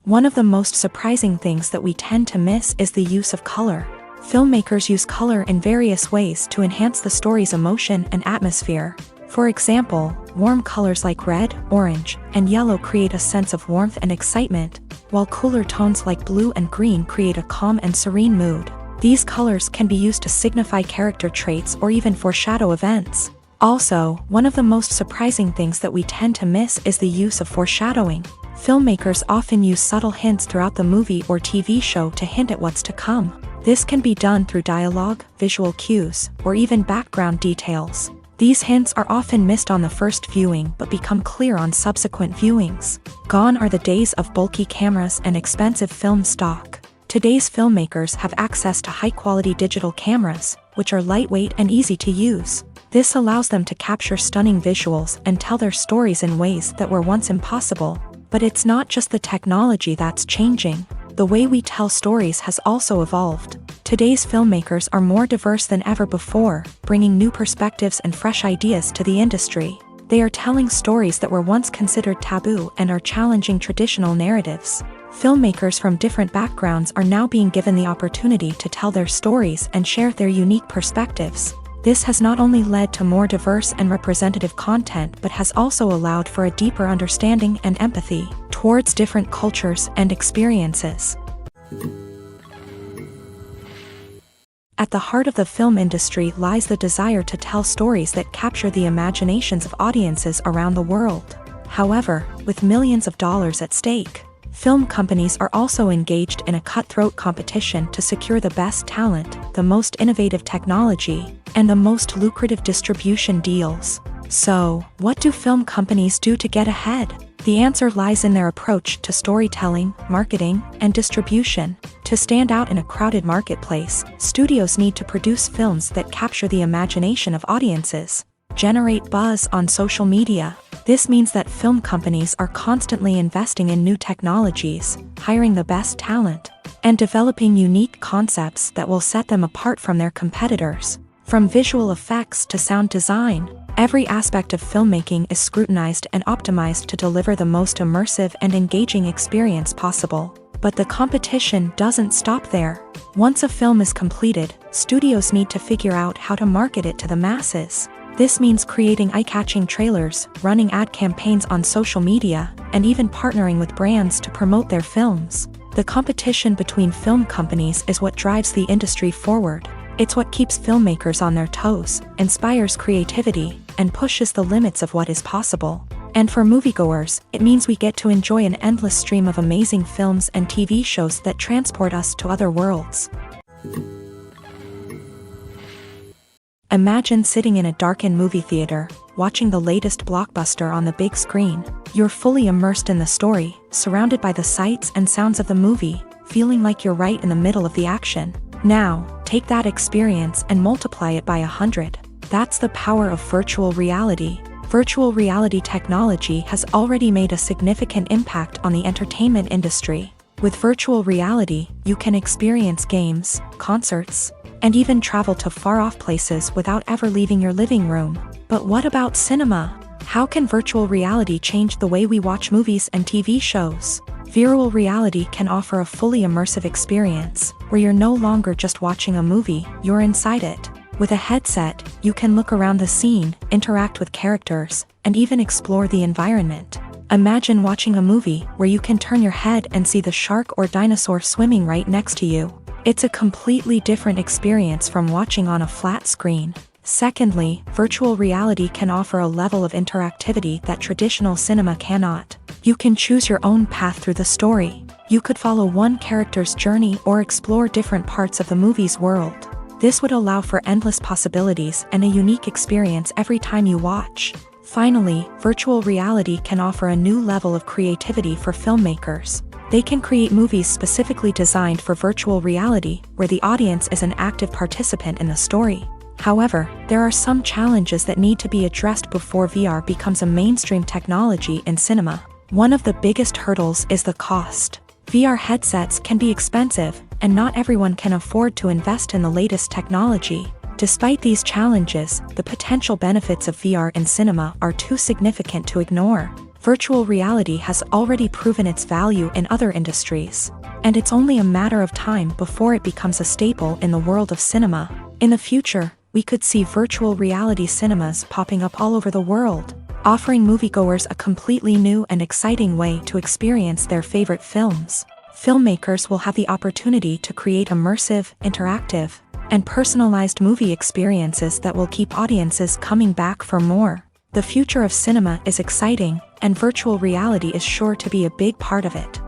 One of the most surprising things that we tend to miss is the use of color. Filmmakers use color in various ways to enhance the story's emotion and atmosphere. For example, warm colors like red, orange, and yellow create a sense of warmth and excitement, while cooler tones like blue and green create a calm and serene mood. These colors can be used to signify character traits or even foreshadow events. Also, one of the most surprising things that we tend to miss is the use of foreshadowing. Filmmakers often use subtle hints throughout the movie or TV show to hint at what's to come. This can be done through dialogue, visual cues, or even background details. These hints are often missed on the first viewing but become clear on subsequent viewings. Gone are the days of bulky cameras and expensive film stock. Today's filmmakers have access to high-quality digital cameras, which are lightweight and easy to use. This allows them to capture stunning visuals and tell their stories in ways that were once impossible. But it's not just the technology that's changing. The way we tell stories has also evolved. Today's filmmakers are more diverse than ever before, bringing new perspectives and fresh ideas to the industry. They are telling stories that were once considered taboo and are challenging traditional narratives. Filmmakers from different backgrounds are now being given the opportunity to tell their stories and share their unique perspectives. This has not only led to more diverse and representative content but has also allowed for a deeper understanding and empathy towards different cultures and experiences. At the heart of the film industry lies the desire to tell stories that capture the imaginations of audiences around the world. However, with millions of dollars at stake, film companies are also engaged in a cutthroat competition to secure the best talent, the most innovative technology, and the most lucrative distribution deals. So, what do film companies do to get ahead? The answer lies in their approach to storytelling, marketing, and distribution. To stand out in a crowded marketplace, studios need to produce films that capture the imagination of audiences, generate buzz on social media. This means that film companies are constantly investing in new technologies, hiring the best talent, and developing unique concepts that will set them apart from their competitors. From visual effects to sound design, every aspect of filmmaking is scrutinized and optimized to deliver the most immersive and engaging experience possible. But the competition doesn't stop there. Once a film is completed, studios need to figure out how to market it to the masses. This means creating eye-catching trailers, running ad campaigns on social media, and even partnering with brands to promote their films. The competition between film companies is what drives the industry forward. It's what keeps filmmakers on their toes, inspires creativity, and pushes the limits of what is possible. And for moviegoers, it means we get to enjoy an endless stream of amazing films and TV shows that transport us to other worlds. Imagine sitting in a darkened movie theater, watching the latest blockbuster on the big screen. You're fully immersed in the story, surrounded by the sights and sounds of the movie, feeling like you're right in the middle of the action. Now, take that experience and multiply it by 100. That's the power of virtual reality. Virtual reality technology has already made a significant impact on the entertainment industry. With virtual reality, you can experience games, concerts, and even travel to far-off places without ever leaving your living room. But what about cinema? How can virtual reality change the way we watch movies and TV shows? Virtual reality can offer a fully immersive experience, where you're no longer just watching a movie, you're inside it. With a headset, you can look around the scene, interact with characters, and even explore the environment. Imagine watching a movie where you can turn your head and see the shark or dinosaur swimming right next to you. It's a completely different experience from watching on a flat screen. Secondly, virtual reality can offer a level of interactivity that traditional cinema cannot. You can choose your own path through the story. You could follow one character's journey or explore different parts of the movie's world. This would allow for endless possibilities and a unique experience every time you watch. Finally, virtual reality can offer a new level of creativity for filmmakers. They can create movies specifically designed for virtual reality, where the audience is an active participant in the story. However, there are some challenges that need to be addressed before VR becomes a mainstream technology in cinema. One of the biggest hurdles is the cost. VR headsets can be expensive, and not everyone can afford to invest in the latest technology. Despite these challenges, the potential benefits of VR in cinema are too significant to ignore. Virtual reality has already proven its value in other industries, and it's only a matter of time before it becomes a staple in the world of cinema. In the future, we could see virtual reality cinemas popping up all over the world, offering moviegoers a completely new and exciting way to experience their favorite films. Filmmakers will have the opportunity to create immersive, interactive, and personalized movie experiences that will keep audiences coming back for more. The future of cinema is exciting, and virtual reality is sure to be a big part of it.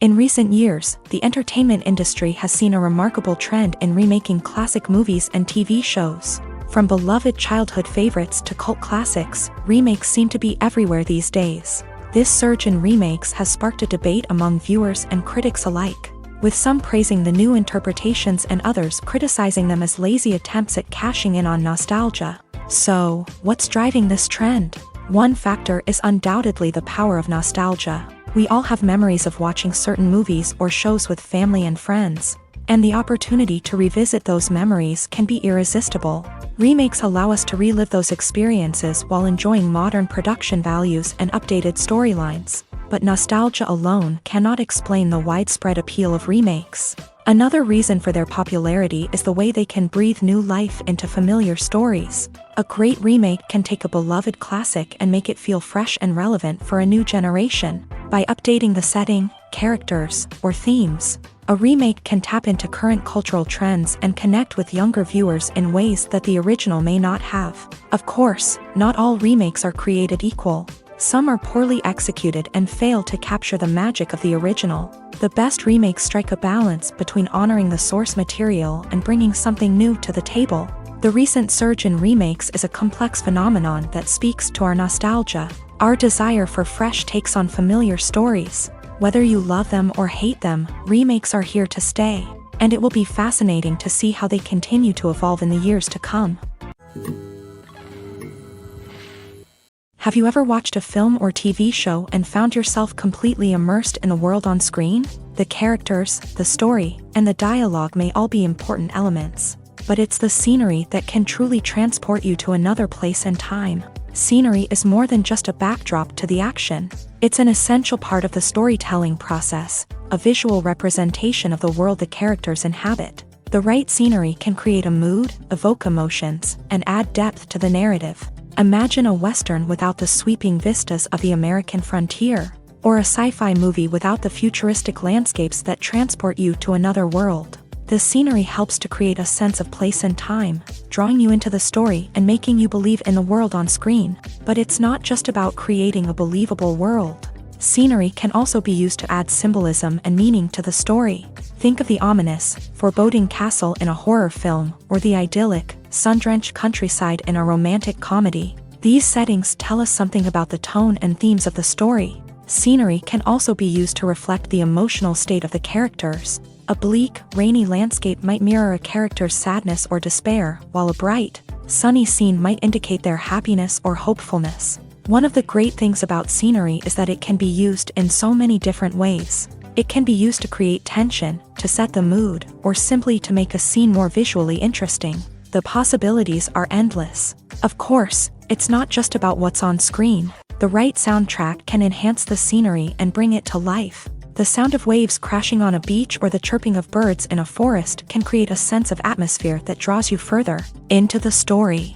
In recent years, the entertainment industry has seen a remarkable trend in remaking classic movies and TV shows. From beloved childhood favorites to cult classics, remakes seem to be everywhere these days. This surge in remakes has sparked a debate among viewers and critics alike, with some praising the new interpretations and others criticizing them as lazy attempts at cashing in on nostalgia. So, what's driving this trend? One factor is undoubtedly the power of nostalgia. We all have memories of watching certain movies or shows with family and friends, and the opportunity to revisit those memories can be irresistible. Remakes allow us to relive those experiences while enjoying modern production values and updated storylines. But nostalgia alone cannot explain the widespread appeal of remakes. Another reason for their popularity is the way they can breathe new life into familiar stories. A great remake can take a beloved classic and make it feel fresh and relevant for a new generation. By updating the setting, characters, or themes, a remake can tap into current cultural trends and connect with younger viewers in ways that the original may not have. Of course, not all remakes are created equal. Some are poorly executed and fail to capture the magic of the original. The best remakes strike a balance between honoring the source material and bringing something new to the table. The recent surge in remakes is a complex phenomenon that speaks to our nostalgia, our desire for fresh takes on familiar stories. Whether you love them or hate them, remakes are here to stay, and it will be fascinating to see how they continue to evolve in the years to come. Have you ever watched a film or TV show and found yourself completely immersed in the world on screen? The characters, the story, and the dialogue may all be important elements, but it's the scenery that can truly transport you to another place and time. Scenery is more than just a backdrop to the action. It's an essential part of the storytelling process, a visual representation of the world the characters inhabit. The right scenery can create a mood, evoke emotions, and add depth to the narrative. Imagine a Western without the sweeping vistas of the American frontier, or a sci-fi movie without the futuristic landscapes that transport you to another world. The scenery helps to create a sense of place and time, drawing you into the story and making you believe in the world on screen. But it's not just about creating a believable world. Scenery can also be used to add symbolism and meaning to the story. Think of the ominous, foreboding castle in a horror film, or the idyllic, sun-drenched countryside in a romantic comedy. These settings tell us something about the tone and themes of the story. Scenery can also be used to reflect the emotional state of the characters. A bleak, rainy landscape might mirror a character's sadness or despair, while a bright, sunny scene might indicate their happiness or hopefulness. One of the great things about scenery is that it can be used in so many different ways. It can be used to create tension, to set the mood, or simply to make a scene more visually interesting. The possibilities are endless. Of course, it's not just about what's on screen. The right soundtrack can enhance the scenery and bring it to life. The sound of waves crashing on a beach or the chirping of birds in a forest can create a sense of atmosphere that draws you further into the story.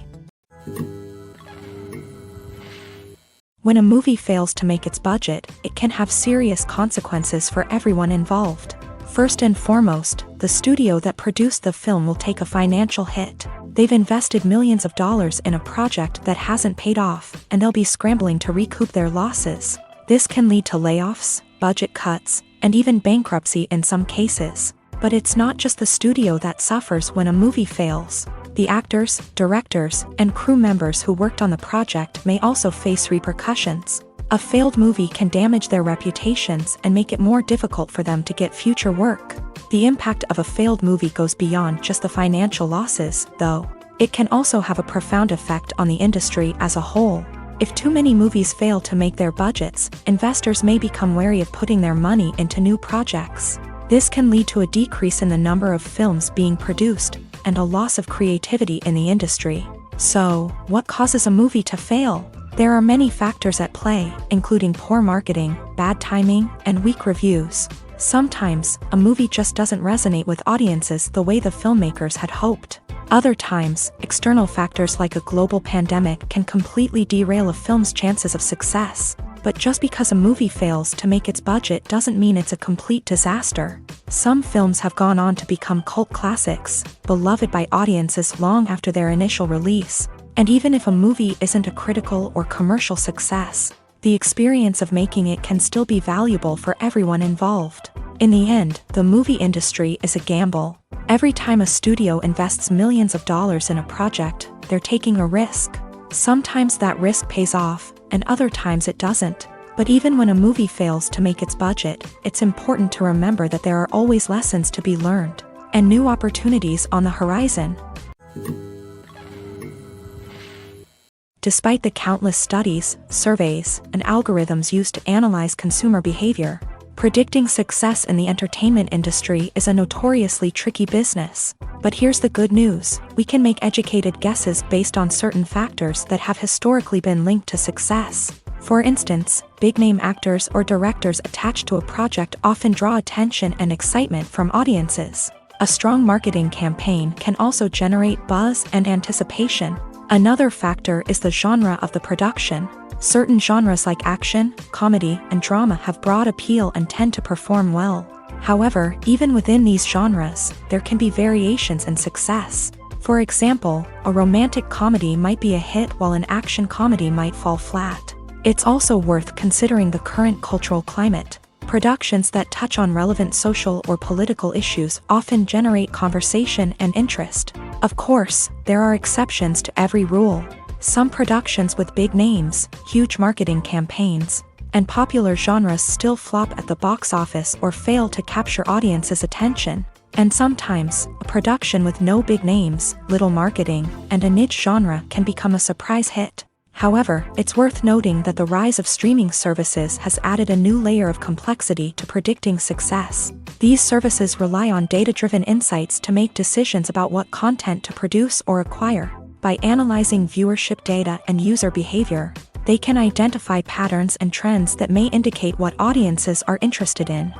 When a movie fails to make its budget, it can have serious consequences for everyone involved. First and foremost, the studio that produced the film will take a financial hit. They've invested millions of dollars in a project that hasn't paid off, and they'll be scrambling to recoup their losses. This can lead to layoffs, budget cuts, and even bankruptcy in some cases. But it's not just the studio that suffers when a movie fails. The actors, directors, and crew members who worked on the project may also face repercussions. A failed movie can damage their reputations and make it more difficult for them to get future work. The impact of a failed movie goes beyond just the financial losses, though. It can also have a profound effect on the industry as a whole. If too many movies fail to make their budgets, investors may become wary of putting their money into new projects. This can lead to a decrease in the number of films being produced, and a loss of creativity in the industry. So, what causes a movie to fail? There are many factors at play, including poor marketing, bad timing, and weak reviews. Sometimes, a movie just doesn't resonate with audiences the way the filmmakers had hoped. Other times, external factors like a global pandemic can completely derail a film's chances of success. But just because a movie fails to make its budget doesn't mean it's a complete disaster. Some films have gone on to become cult classics, beloved by audiences long after their initial release. And even if a movie isn't a critical or commercial success, the experience of making it can still be valuable for everyone involved. In the end, the movie industry is a gamble. Every time a studio invests millions of dollars in a project, they're taking a risk. Sometimes that risk pays off, and other times it doesn't. But even when a movie fails to make its budget, it's important to remember that there are always lessons to be learned, and new opportunities on the horizon. Despite the countless studies, surveys, and algorithms used to analyze consumer behavior, predicting success in the entertainment industry is a notoriously tricky business. But here's the good news: we can make educated guesses based on certain factors that have historically been linked to success. For instance, big-name actors or directors attached to a project often draw attention and excitement from audiences. A strong marketing campaign can also generate buzz and anticipation. Another factor is the genre of the production. Certain genres like action, comedy, and drama have broad appeal and tend to perform well. However, even within these genres, there can be variations in success. For example, a romantic comedy might be a hit while an action comedy might fall flat. It's also worth considering the current cultural climate. Productions that touch on relevant social or political issues often generate conversation and interest. Of course, there are exceptions to every rule. Some productions with big names, huge marketing campaigns, and popular genres still flop at the box office or fail to capture audiences' attention. And sometimes, a production with no big names, little marketing, and a niche genre can become a surprise hit. However, it's worth noting that the rise of streaming services has added a new layer of complexity to predicting success. These services rely on data-driven insights to make decisions about what content to produce or acquire. By analyzing viewership data and user behavior, they can identify patterns and trends that may indicate what audiences are interested in.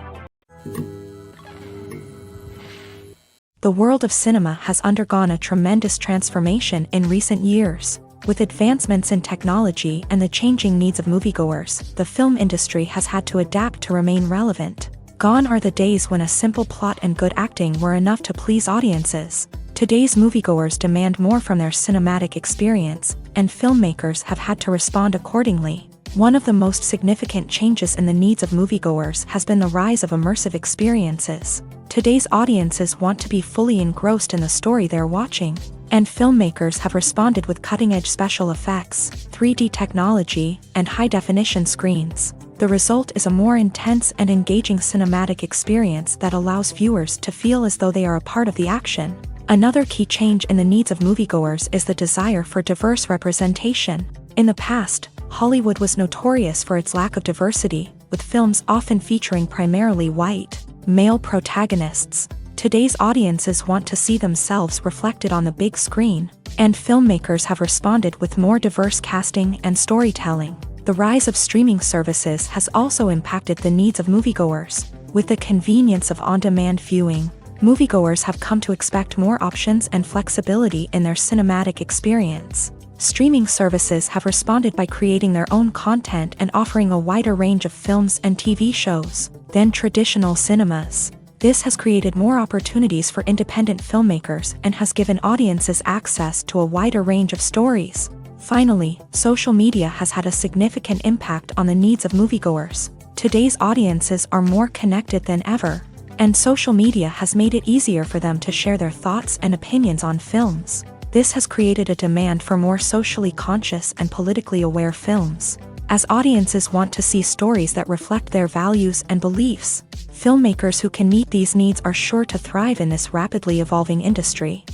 The world of cinema has undergone a tremendous transformation in recent years. With advancements in technology and the changing needs of moviegoers, the film industry has had to adapt to remain relevant. Gone are the days when a simple plot and good acting were enough to please audiences. Today's moviegoers demand more from their cinematic experience, and filmmakers have had to respond accordingly. One of the most significant changes in the needs of moviegoers has been the rise of immersive experiences. Today's audiences want to be fully engrossed in the story they're watching, and filmmakers have responded with cutting-edge special effects, 3D technology, and high-definition screens. The result is a more intense and engaging cinematic experience that allows viewers to feel as though they are a part of the action. Another key change in the needs of moviegoers is the desire for diverse representation. In the past, Hollywood was notorious for its lack of diversity, with films often featuring primarily white, male protagonists. Today's audiences want to see themselves reflected on the big screen, and filmmakers have responded with more diverse casting and storytelling. The rise of streaming services has also impacted the needs of moviegoers. With the convenience of on-demand viewing, moviegoers have come to expect more options and flexibility in their cinematic experience. Streaming services have responded by creating their own content and offering a wider range of films and TV shows than traditional cinemas. This has created more opportunities for independent filmmakers and has given audiences access to a wider range of stories. Finally, social media has had a significant impact on the needs of moviegoers. Today's audiences are more connected than ever, and social media has made it easier for them to share their thoughts and opinions on films. This has created a demand for more socially conscious and politically aware films. As audiences want to see stories that reflect their values and beliefs, filmmakers who can meet these needs are sure to thrive in this rapidly evolving industry.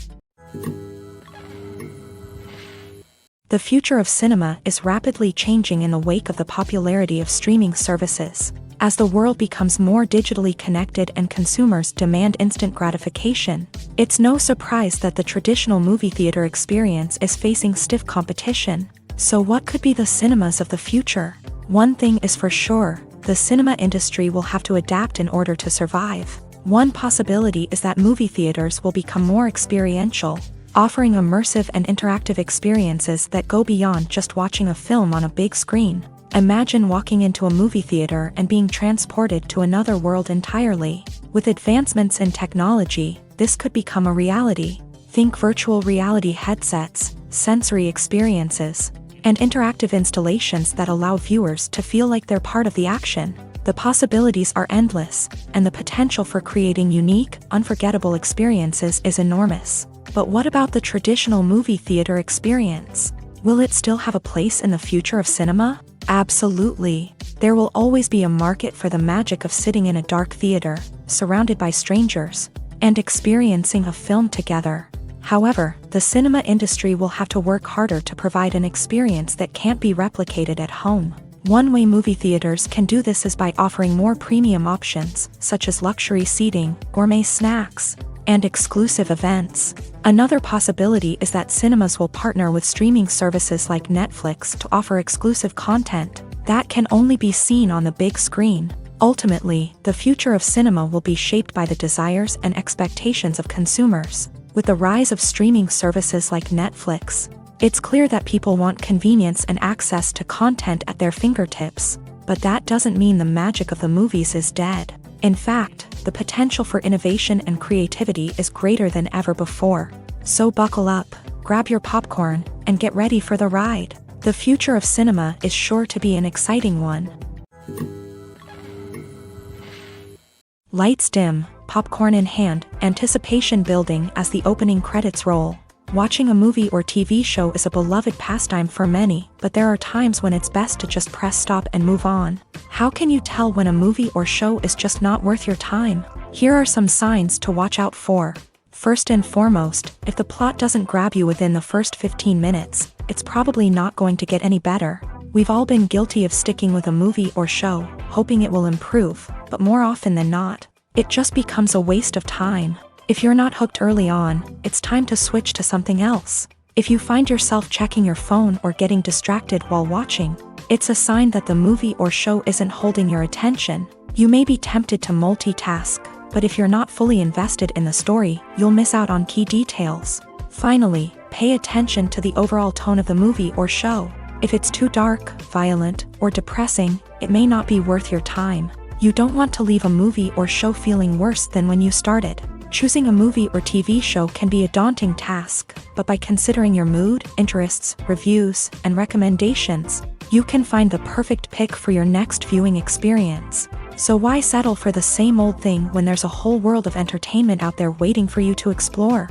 The future of cinema is rapidly changing in the wake of the popularity of streaming services. As the world becomes more digitally connected and consumers demand instant gratification, it's no surprise that the traditional movie theater experience is facing stiff competition. So what could be the cinemas of the future? One thing is for sure, the cinema industry will have to adapt in order to survive. One possibility is that movie theaters will become more experiential, offering immersive and interactive experiences that go beyond just watching a film on a big screen. Imagine walking into a movie theater and being transported to another world entirely. With advancements in technology, this could become a reality. Think virtual reality headsets, sensory experiences, and interactive installations that allow viewers to feel like they're part of the action. The possibilities are endless, and the potential for creating unique, unforgettable experiences is enormous. But what about the traditional movie theater experience? Will it still have a place in the future of cinema? Absolutely. There will always be a market for the magic of sitting in a dark theater, surrounded by strangers, and experiencing a film together. However, the cinema industry will have to work harder to provide an experience that can't be replicated at home. One way movie theaters can do this is by offering more premium options, such as luxury seating, gourmet snacks, and exclusive events. Another possibility is that cinemas will partner with streaming services like Netflix to offer exclusive content that can only be seen on the big screen. Ultimately, the future of cinema will be shaped by the desires and expectations of consumers. With the rise of streaming services like Netflix, it's clear that people want convenience and access to content at their fingertips, but that doesn't mean the magic of the movies is dead. In fact, the potential for innovation and creativity is greater than ever before. So buckle up, grab your popcorn, and get ready for the ride. The future of cinema is sure to be an exciting one. Lights dim, popcorn in hand, anticipation building as the opening credits roll. Watching a movie or TV show is a beloved pastime for many, but there are times when it's best to just press stop and move on. How can you tell when a movie or show is just not worth your time? Here are some signs to watch out for. First and foremost, if the plot doesn't grab you within the first 15 minutes, it's probably not going to get any better. We've all been guilty of sticking with a movie or show, hoping it will improve, but more often than not, it just becomes a waste of time. If you're not hooked early on, it's time to switch to something else. If you find yourself checking your phone or getting distracted while watching, it's a sign that the movie or show isn't holding your attention. You may be tempted to multitask, but if you're not fully invested in the story, you'll miss out on key details. Finally, pay attention to the overall tone of the movie or show. If it's too dark, violent, or depressing, it may not be worth your time. You don't want to leave a movie or show feeling worse than when you started. Choosing a movie or TV show can be a daunting task, but by considering your mood, interests, reviews, and recommendations, you can find the perfect pick for your next viewing experience. So why settle for the same old thing when there's a whole world of entertainment out there waiting for you to explore?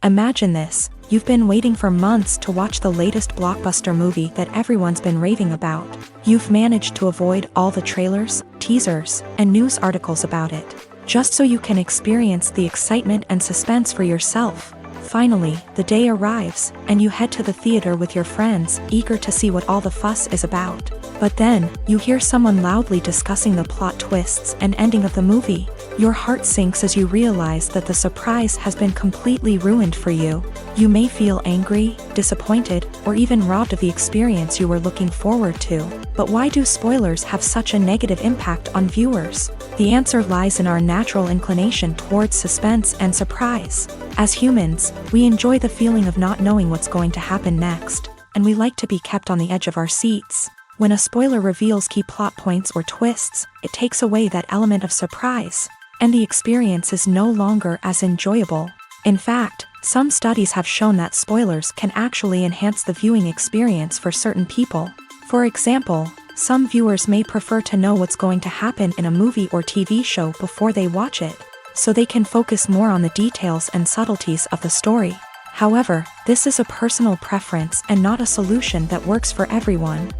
Imagine this. You've been waiting for months to watch the latest blockbuster movie that everyone's been raving about. You've managed to avoid all the trailers, teasers, and news articles about it, just so you can experience the excitement and suspense for yourself. Finally, the day arrives, and you head to the theater with your friends, eager to see what all the fuss is about. But then, you hear someone loudly discussing the plot twists and ending of the movie. Your heart sinks as you realize that the surprise has been completely ruined for you. You may feel angry, disappointed, or even robbed of the experience you were looking forward to. But why do spoilers have such a negative impact on viewers? The answer lies in our natural inclination towards suspense and surprise. As humans, we enjoy the feeling of not knowing what's going to happen next, and we like to be kept on the edge of our seats. When a spoiler reveals key plot points or twists, it takes away that element of surprise, and the experience is no longer as enjoyable. In fact, some studies have shown that spoilers can actually enhance the viewing experience for certain people. For example, some viewers may prefer to know what's going to happen in a movie or TV show before they watch it, so they can focus more on the details and subtleties of the story. However, this is a personal preference and not a solution that works for everyone.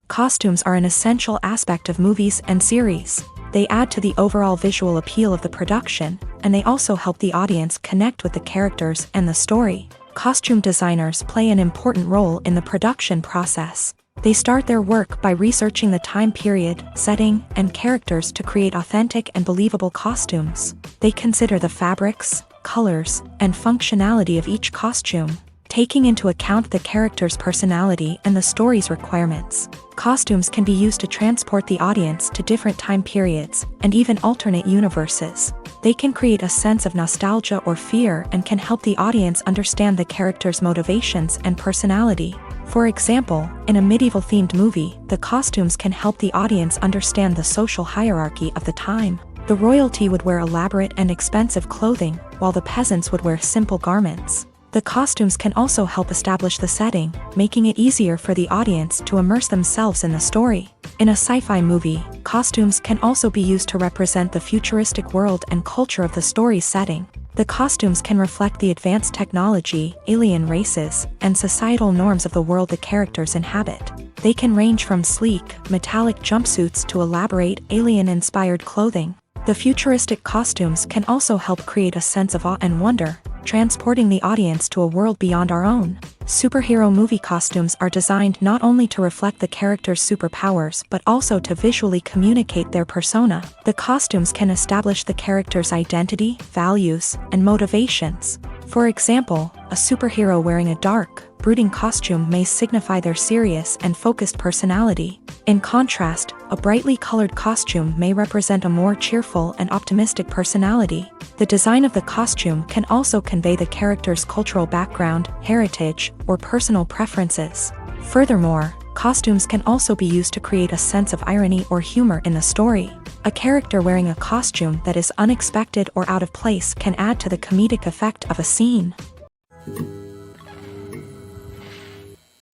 Costumes are an essential aspect of movies and series. They add to the overall visual appeal of the production, and they also help the audience connect with the characters and the story. Costume designers play an important role in the production process. They start their work by researching the time period, setting, and characters to create authentic and believable costumes. They consider the fabrics, colors, and functionality of each costume, taking into account the character's personality and the story's requirements. Costumes can be used to transport the audience to different time periods and even alternate universes. They can create a sense of nostalgia or fear and can help the audience understand the character's motivations and personality. For example, in a medieval-themed movie, the costumes can help the audience understand the social hierarchy of the time. The royalty would wear elaborate and expensive clothing, while the peasants would wear simple garments. The costumes can also help establish the setting, making it easier for the audience to immerse themselves in the story. In a sci-fi movie, costumes can also be used to represent the futuristic world and culture of the story's setting. The costumes can reflect the advanced technology, alien races, and societal norms of the world the characters inhabit. They can range from sleek, metallic jumpsuits to elaborate, alien-inspired clothing. The futuristic costumes can also help create a sense of awe and wonder, transporting the audience to a world beyond our own. Superhero movie costumes are designed not only to reflect the character's superpowers but also to visually communicate their persona. The costumes can establish the character's identity, values, and motivations. For example, a superhero wearing a dark, brooding costume may signify their serious and focused personality. In contrast, a brightly colored costume may represent a more cheerful and optimistic personality. The design of the costume can also convey the character's cultural background, heritage, or personal preferences. Furthermore, costumes can also be used to create a sense of irony or humor in the story. A character wearing a costume that is unexpected or out of place can add to the comedic effect of a scene.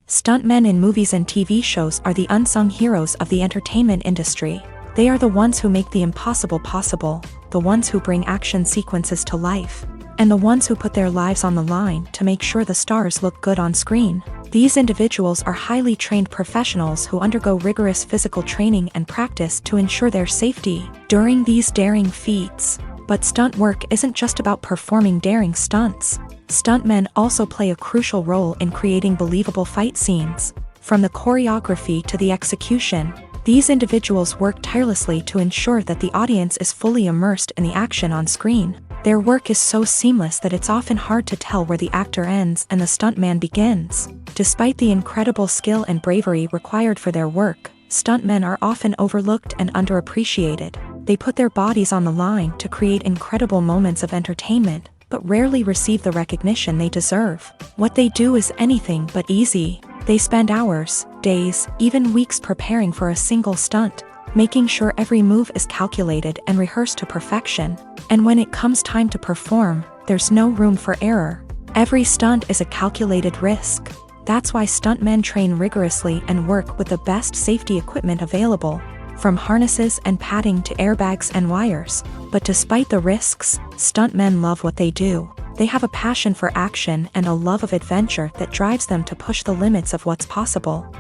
Stuntmen in movies and TV shows are the unsung heroes of the entertainment industry. They are the ones who make the impossible possible, the ones who bring action sequences to life, and the ones who put their lives on the line to make sure the stars look good on screen. These individuals are highly trained professionals who undergo rigorous physical training and practice to ensure their safety during these daring feats. But stunt work isn't just about performing daring stunts. Stuntmen also play a crucial role in creating believable fight scenes. From the choreography to the execution, these individuals work tirelessly to ensure that the audience is fully immersed in the action on screen. Their work is so seamless that it's often hard to tell where the actor ends and the stuntman begins. Despite the incredible skill and bravery required for their work, stuntmen are often overlooked and underappreciated. They put their bodies on the line to create incredible moments of entertainment, but rarely receive the recognition they deserve. What they do is anything but easy. They spend hours, days, even weeks preparing for a single stunt, making sure every move is calculated and rehearsed to perfection. And when it comes time to perform, there's no room for error. Every stunt is a calculated risk. That's why stuntmen train rigorously and work with the best safety equipment available, from harnesses and padding to airbags and wires. But despite the risks, stuntmen love what they do. They have a passion for action and a love of adventure that drives them to push the limits of what's possible.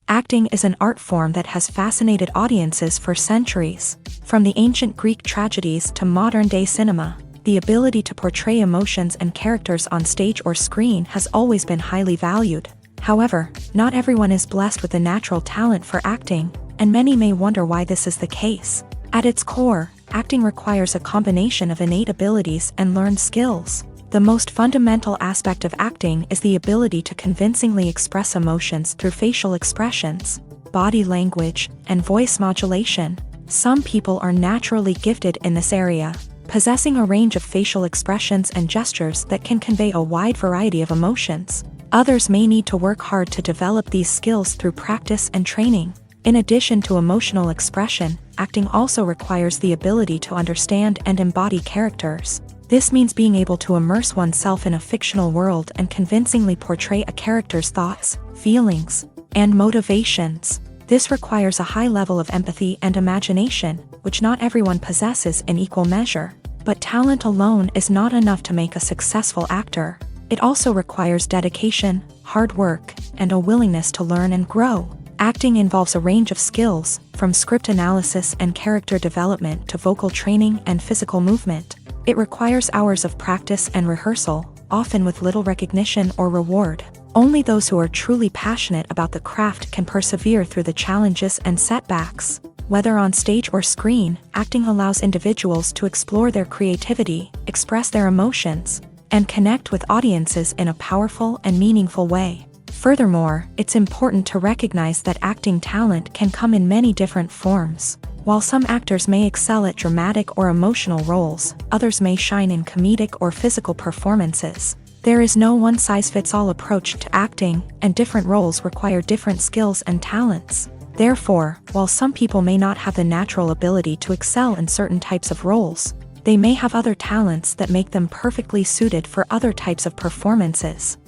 Acting is an art form that has fascinated audiences for centuries. From the ancient Greek tragedies to modern-day cinema, the ability to portray emotions and characters on stage or screen has always been highly valued. However, not everyone is blessed with a natural talent for acting, and many may wonder why this is the case. At its core, acting requires a combination of innate abilities and learned skills. The most fundamental aspect of acting is the ability to convincingly express emotions through facial expressions, body language, and voice modulation. Some people are naturally gifted in this area, possessing a range of facial expressions and gestures that can convey a wide variety of emotions. Others may need to work hard to develop these skills through practice and training. In addition to emotional expression, acting also requires the ability to understand and embody characters. This means being able to immerse oneself in a fictional world and convincingly portray a character's thoughts, feelings, and motivations. This requires a high level of empathy and imagination, which not everyone possesses in equal measure. But talent alone is not enough to make a successful actor. It also requires dedication, hard work, and a willingness to learn and grow. Acting involves a range of skills, from script analysis and character development to vocal training and physical movement. It requires hours of practice and rehearsal, often with little recognition or reward. Only those who are truly passionate about the craft can persevere through the challenges and setbacks. Whether on stage or screen, acting allows individuals to explore their creativity, express their emotions, and connect with audiences in a powerful and meaningful way. Furthermore, it's important to recognize that acting talent can come in many different forms. While some actors may excel at dramatic or emotional roles, others may shine in comedic or physical performances. There is no one-size-fits-all approach to acting, and different roles require different skills and talents. Therefore, while some people may not have the natural ability to excel in certain types of roles, They may have other talents that make them perfectly suited for other types of performances.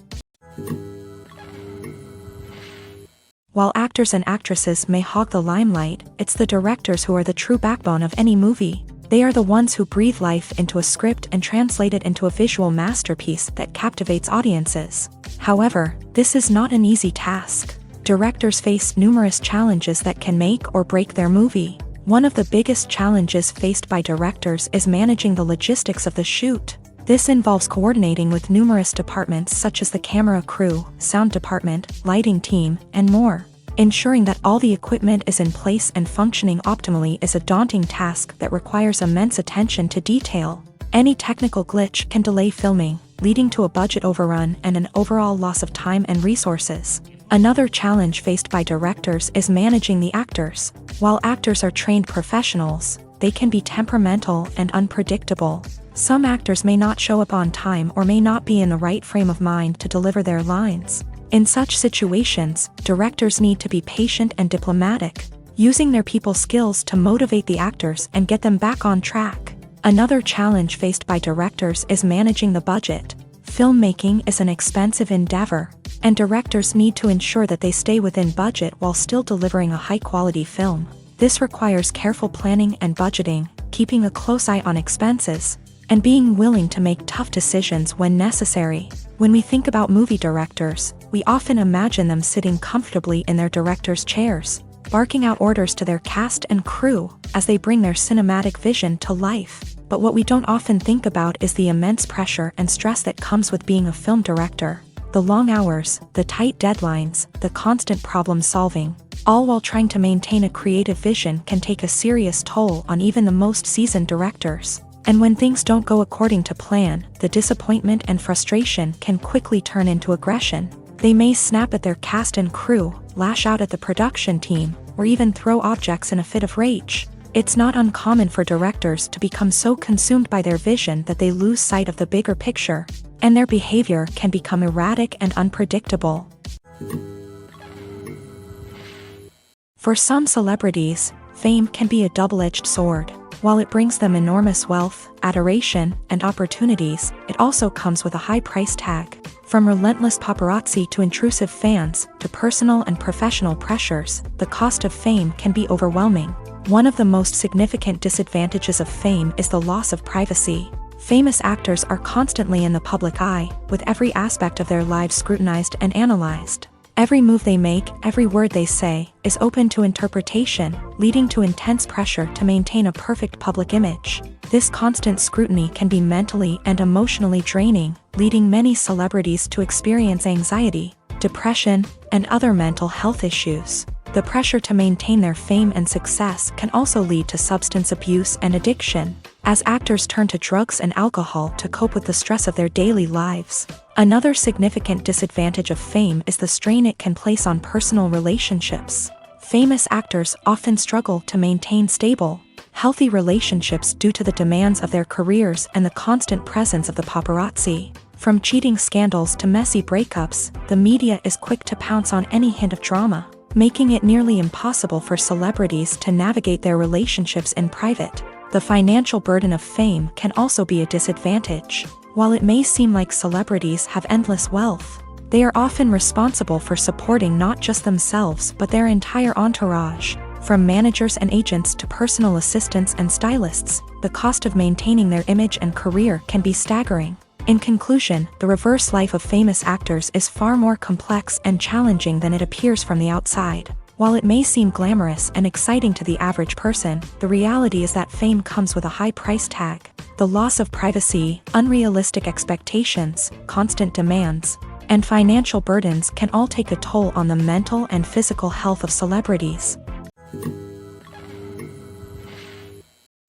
While actors and actresses may hog the limelight, it's the directors who are the true backbone of any movie. They are the ones who breathe life into a script and translate it into a visual masterpiece that captivates audiences. However, this is not an easy task. Directors face numerous challenges that can make or break their movie. One of the biggest challenges faced by directors is managing the logistics of the shoot. This involves coordinating with numerous departments such as the camera crew, sound department, lighting team, and more. Ensuring that all the equipment is in place and functioning optimally is a daunting task that requires immense attention to detail. Any technical glitch can delay filming, leading to a budget overrun and an overall loss of time and resources. Another challenge faced by directors is managing the actors. While actors are trained professionals, they can be temperamental and unpredictable. Some actors may not show up on time or may not be in the right frame of mind to deliver their lines. In such situations, directors need to be patient and diplomatic, using their people skills to motivate the actors and get them back on track. Another challenge faced by directors is managing the budget. Filmmaking is an expensive endeavor, and directors need to ensure that they stay within budget while still delivering a high-quality film. This requires careful planning and budgeting, keeping a close eye on expenses, and being willing to make tough decisions when necessary. When we think about movie directors, we often imagine them sitting comfortably in their director's chairs, barking out orders to their cast and crew as they bring their cinematic vision to life. But what we don't often think about is the immense pressure and stress that comes with being a film director. The long hours, the tight deadlines, the constant problem solving, all while trying to maintain a creative vision can take a serious toll on even the most seasoned directors. And when things don't go according to plan, the disappointment and frustration can quickly turn into aggression. They may snap at their cast and crew, lash out at the production team, or even throw objects in a fit of rage. It's not uncommon for directors to become so consumed by their vision that they lose sight of the bigger picture, and their behavior can become erratic and unpredictable. For some celebrities, fame can be a double-edged sword. While it brings them enormous wealth, adoration, and opportunities, it also comes with a high price tag. From relentless paparazzi to intrusive fans, to personal and professional pressures, the cost of fame can be overwhelming. One of the most significant disadvantages of fame is the loss of privacy. Famous actors are constantly in the public eye, with every aspect of their lives scrutinized and analyzed. Every move they make, every word they say, is open to interpretation, leading to intense pressure to maintain a perfect public image. This constant scrutiny can be mentally and emotionally draining, leading many celebrities to experience anxiety, depression, and other mental health issues. The pressure to maintain their fame and success can also lead to substance abuse and addiction, as actors turn to drugs and alcohol to cope with the stress of their daily lives. Another significant disadvantage of fame is the strain it can place on personal relationships. Famous actors often struggle to maintain stable, healthy relationships due to the demands of their careers and the constant presence of the paparazzi. From cheating scandals to messy breakups, the media is quick to pounce on any hint of drama, making it nearly impossible for celebrities to navigate their relationships in private. The financial burden of fame can also be a disadvantage. While it may seem like celebrities have endless wealth, they are often responsible for supporting not just themselves but their entire entourage. From managers and agents to personal assistants and stylists, the cost of maintaining their image and career can be staggering. In conclusion, the reverse life of famous actors is far more complex and challenging than it appears from the outside. While it may seem glamorous and exciting to the average person, the reality is that fame comes with a high price tag. The loss of privacy, unrealistic expectations, constant demands, and financial burdens can all take a toll on the mental and physical health of celebrities.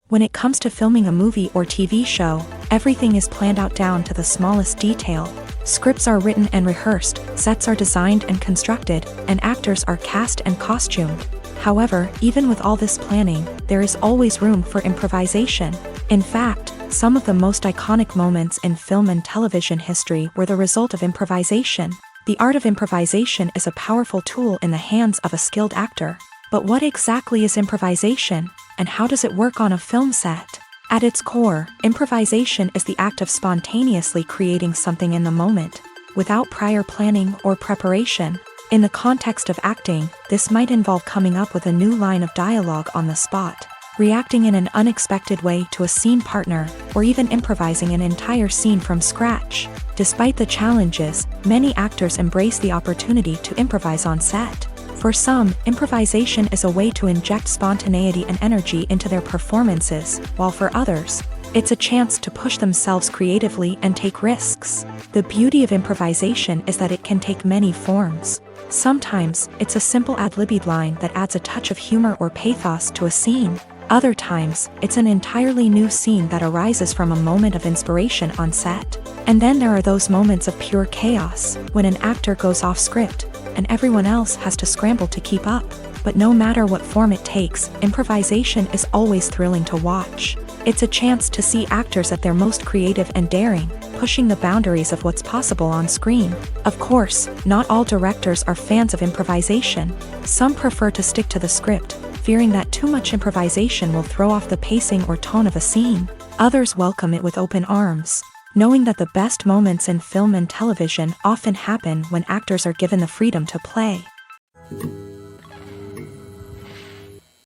When it comes to filming a movie or TV show, everything is planned out down to the smallest detail. Scripts are written and rehearsed, sets are designed and constructed, and actors are cast and costumed. However, even with all this planning, there is always room for improvisation. In fact, some of the most iconic moments in film and television history were the result of improvisation. The art of improvisation is a powerful tool in the hands of a skilled actor. But what exactly is improvisation, and how does it work on a film set? At its core, improvisation is the act of spontaneously creating something in the moment, without prior planning or preparation. In the context of acting, this might involve coming up with a new line of dialogue on the spot, reacting in an unexpected way to a scene partner, or even improvising an entire scene from scratch. Despite the challenges, many actors embrace the opportunity to improvise on set. For some, improvisation is a way to inject spontaneity and energy into their performances, while for others, it's a chance to push themselves creatively and take risks. The beauty of improvisation is that it can take many forms. Sometimes, it's a simple ad-libbed line that adds a touch of humor or pathos to a scene. Other times, it's an entirely new scene that arises from a moment of inspiration on set. And then there are those moments of pure chaos, when an actor goes off script, and everyone else has to scramble to keep up. But no matter what form it takes, improvisation is always thrilling to watch. It's a chance to see actors at their most creative and daring, pushing the boundaries of what's possible on screen. Of course, not all directors are fans of improvisation. Some prefer to stick to the script, fearing that too much improvisation will throw off the pacing or tone of a scene. Others welcome it with open arms, knowing that the best moments in film and television often happen when actors are given the freedom to play.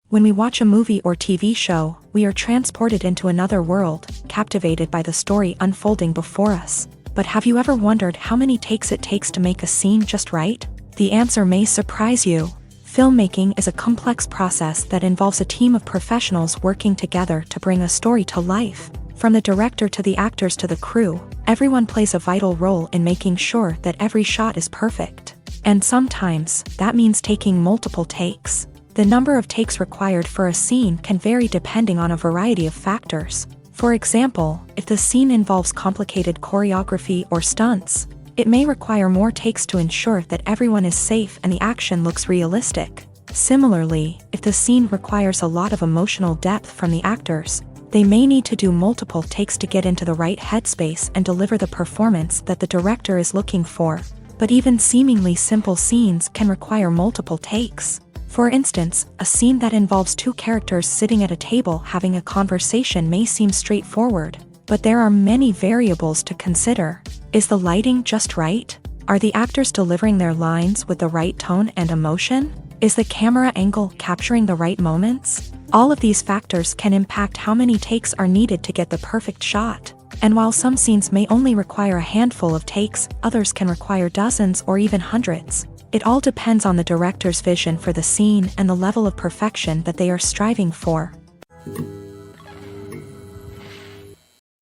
When we watch a movie or TV show, we are transported into another world, captivated by the story unfolding before us. But have you ever wondered how many takes it takes to make a scene just right? The answer may surprise you. Filmmaking is a complex process that involves a team of professionals working together to bring a story to life. From the director to the actors to the crew, everyone plays a vital role in making sure that every shot is perfect. And sometimes, that means taking multiple takes. The number of takes required for a scene can vary depending on a variety of factors. For example, if the scene involves complicated choreography or stunts, it may require more takes to ensure that everyone is safe and the action looks realistic. Similarly, if the scene requires a lot of emotional depth from the actors, they may need to do multiple takes to get into the right headspace and deliver the performance that the director is looking for. But even seemingly simple scenes can require multiple takes. For instance, a scene that involves two characters sitting at a table having a conversation may seem straightforward, but there are many variables to consider. Is the lighting just right? Are the actors delivering their lines with the right tone and emotion? Is the camera angle capturing the right moments? All of these factors can impact how many takes are needed to get the perfect shot. And while some scenes may only require a handful of takes, others can require dozens or even hundreds. It all depends on the director's vision for the scene and the level of perfection that they are striving for.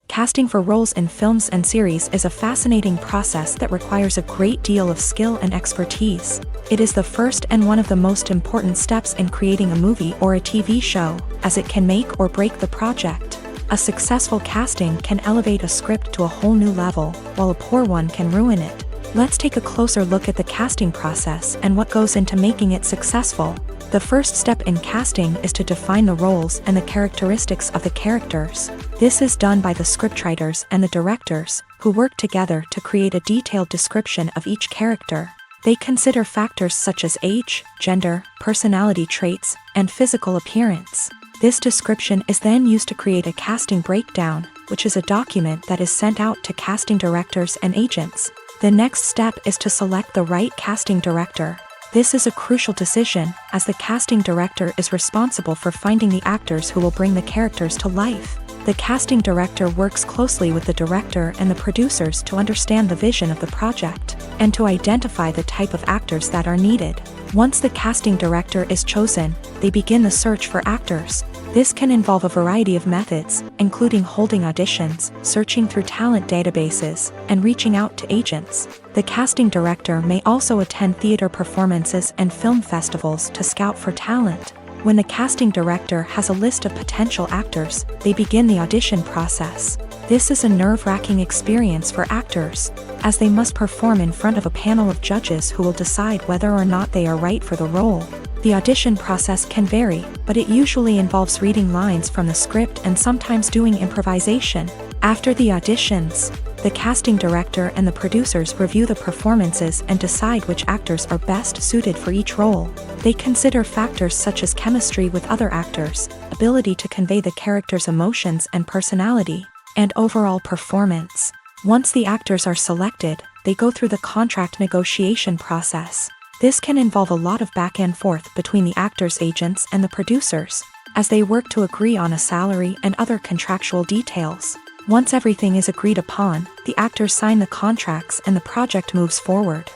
Casting for roles in films and series is a fascinating process that requires a great deal of skill and expertise. It is the first and one of the most important steps in creating a movie or a TV show, as it can make or break the project. A successful casting can elevate a script to a whole new level, while a poor one can ruin it. Let's take a closer look at the casting process and what goes into making it successful. The first step in casting is to define the roles and the characteristics of the characters. This is done by the scriptwriters and the directors, who work together to create a detailed description of each character. They consider factors such as age, gender, personality traits, and physical appearance. This description is then used to create a casting breakdown, which is a document that is sent out to casting directors and agents. The next step is to select the right casting director. This is a crucial decision, as the casting director is responsible for finding the actors who will bring the characters to life. The casting director works closely with the director and the producers to understand the vision of the project, and to identify the type of actors that are needed. Once the casting director is chosen, they begin the search for actors. This can involve a variety of methods, including holding auditions, searching through talent databases, and reaching out to agents. The casting director may also attend theater performances and film festivals to scout for talent. When the casting director has a list of potential actors, they begin the audition process. This is a nerve-wracking experience for actors, as they must perform in front of a panel of judges who will decide whether or not they are right for the role. The audition process can vary, but it usually involves reading lines from the script and sometimes doing improvisation. After the auditions, the casting director and the producers review the performances and decide which actors are best suited for each role. They consider factors such as chemistry with other actors, ability to convey the character's emotions and personality, and overall performance. Once the actors are selected, they go through the contract negotiation process. This can involve a lot of back and forth between the actors' agents and the producers, as they work to agree on a salary and other contractual details. Once everything is agreed upon, the actors sign the contracts and the project moves forward.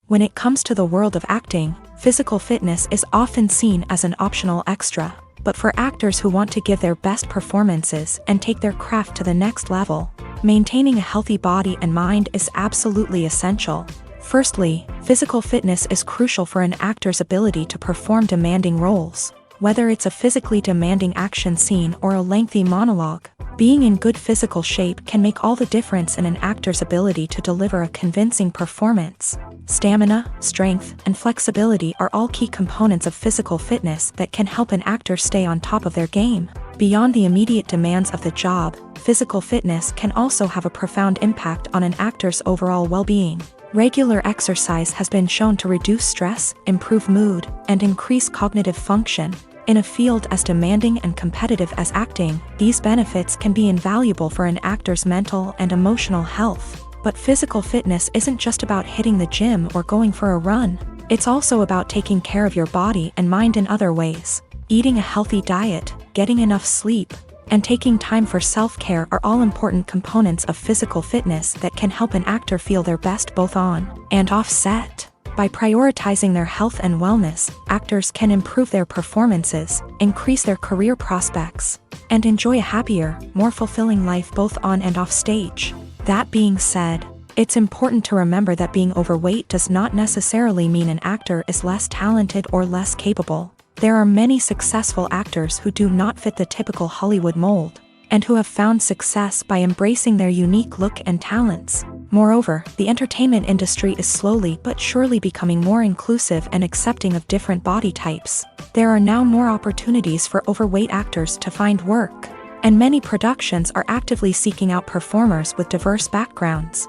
When it comes to the world of acting, physical fitness is often seen as an optional extra. But for actors who want to give their best performances and take their craft to the next level, maintaining a healthy body and mind is absolutely essential. Firstly, physical fitness is crucial for an actor's ability to perform demanding roles. Whether it's a physically demanding action scene or a lengthy monologue, being in good physical shape can make all the difference in an actor's ability to deliver a convincing performance. Stamina, strength, and flexibility are all key components of physical fitness that can help an actor stay on top of their game. Beyond the immediate demands of the job, physical fitness can also have a profound impact on an actor's overall well-being. Regular exercise has been shown to reduce stress, improve mood, and increase cognitive function. In a field as demanding and competitive as acting, these benefits can be invaluable for an actor's mental and emotional health. But physical fitness isn't just about hitting the gym or going for a run. It's also about taking care of your body and mind in other ways. Eating a healthy diet, getting enough sleep, and taking time for self-care are all important components of physical fitness that can help an actor feel their best both on and off set. By prioritizing their health and wellness, actors can improve their performances, increase their career prospects, and enjoy a happier, more fulfilling life both on and off stage. That being said, it's important to remember that being overweight does not necessarily mean an actor is less talented or less capable. There are many successful actors who do not fit the typical Hollywood mold, and who have found success by embracing their unique look and talents. Moreover, the entertainment industry is slowly but surely becoming more inclusive and accepting of different body types. There are now more opportunities for overweight actors to find work, and many productions are actively seeking out performers with diverse backgrounds.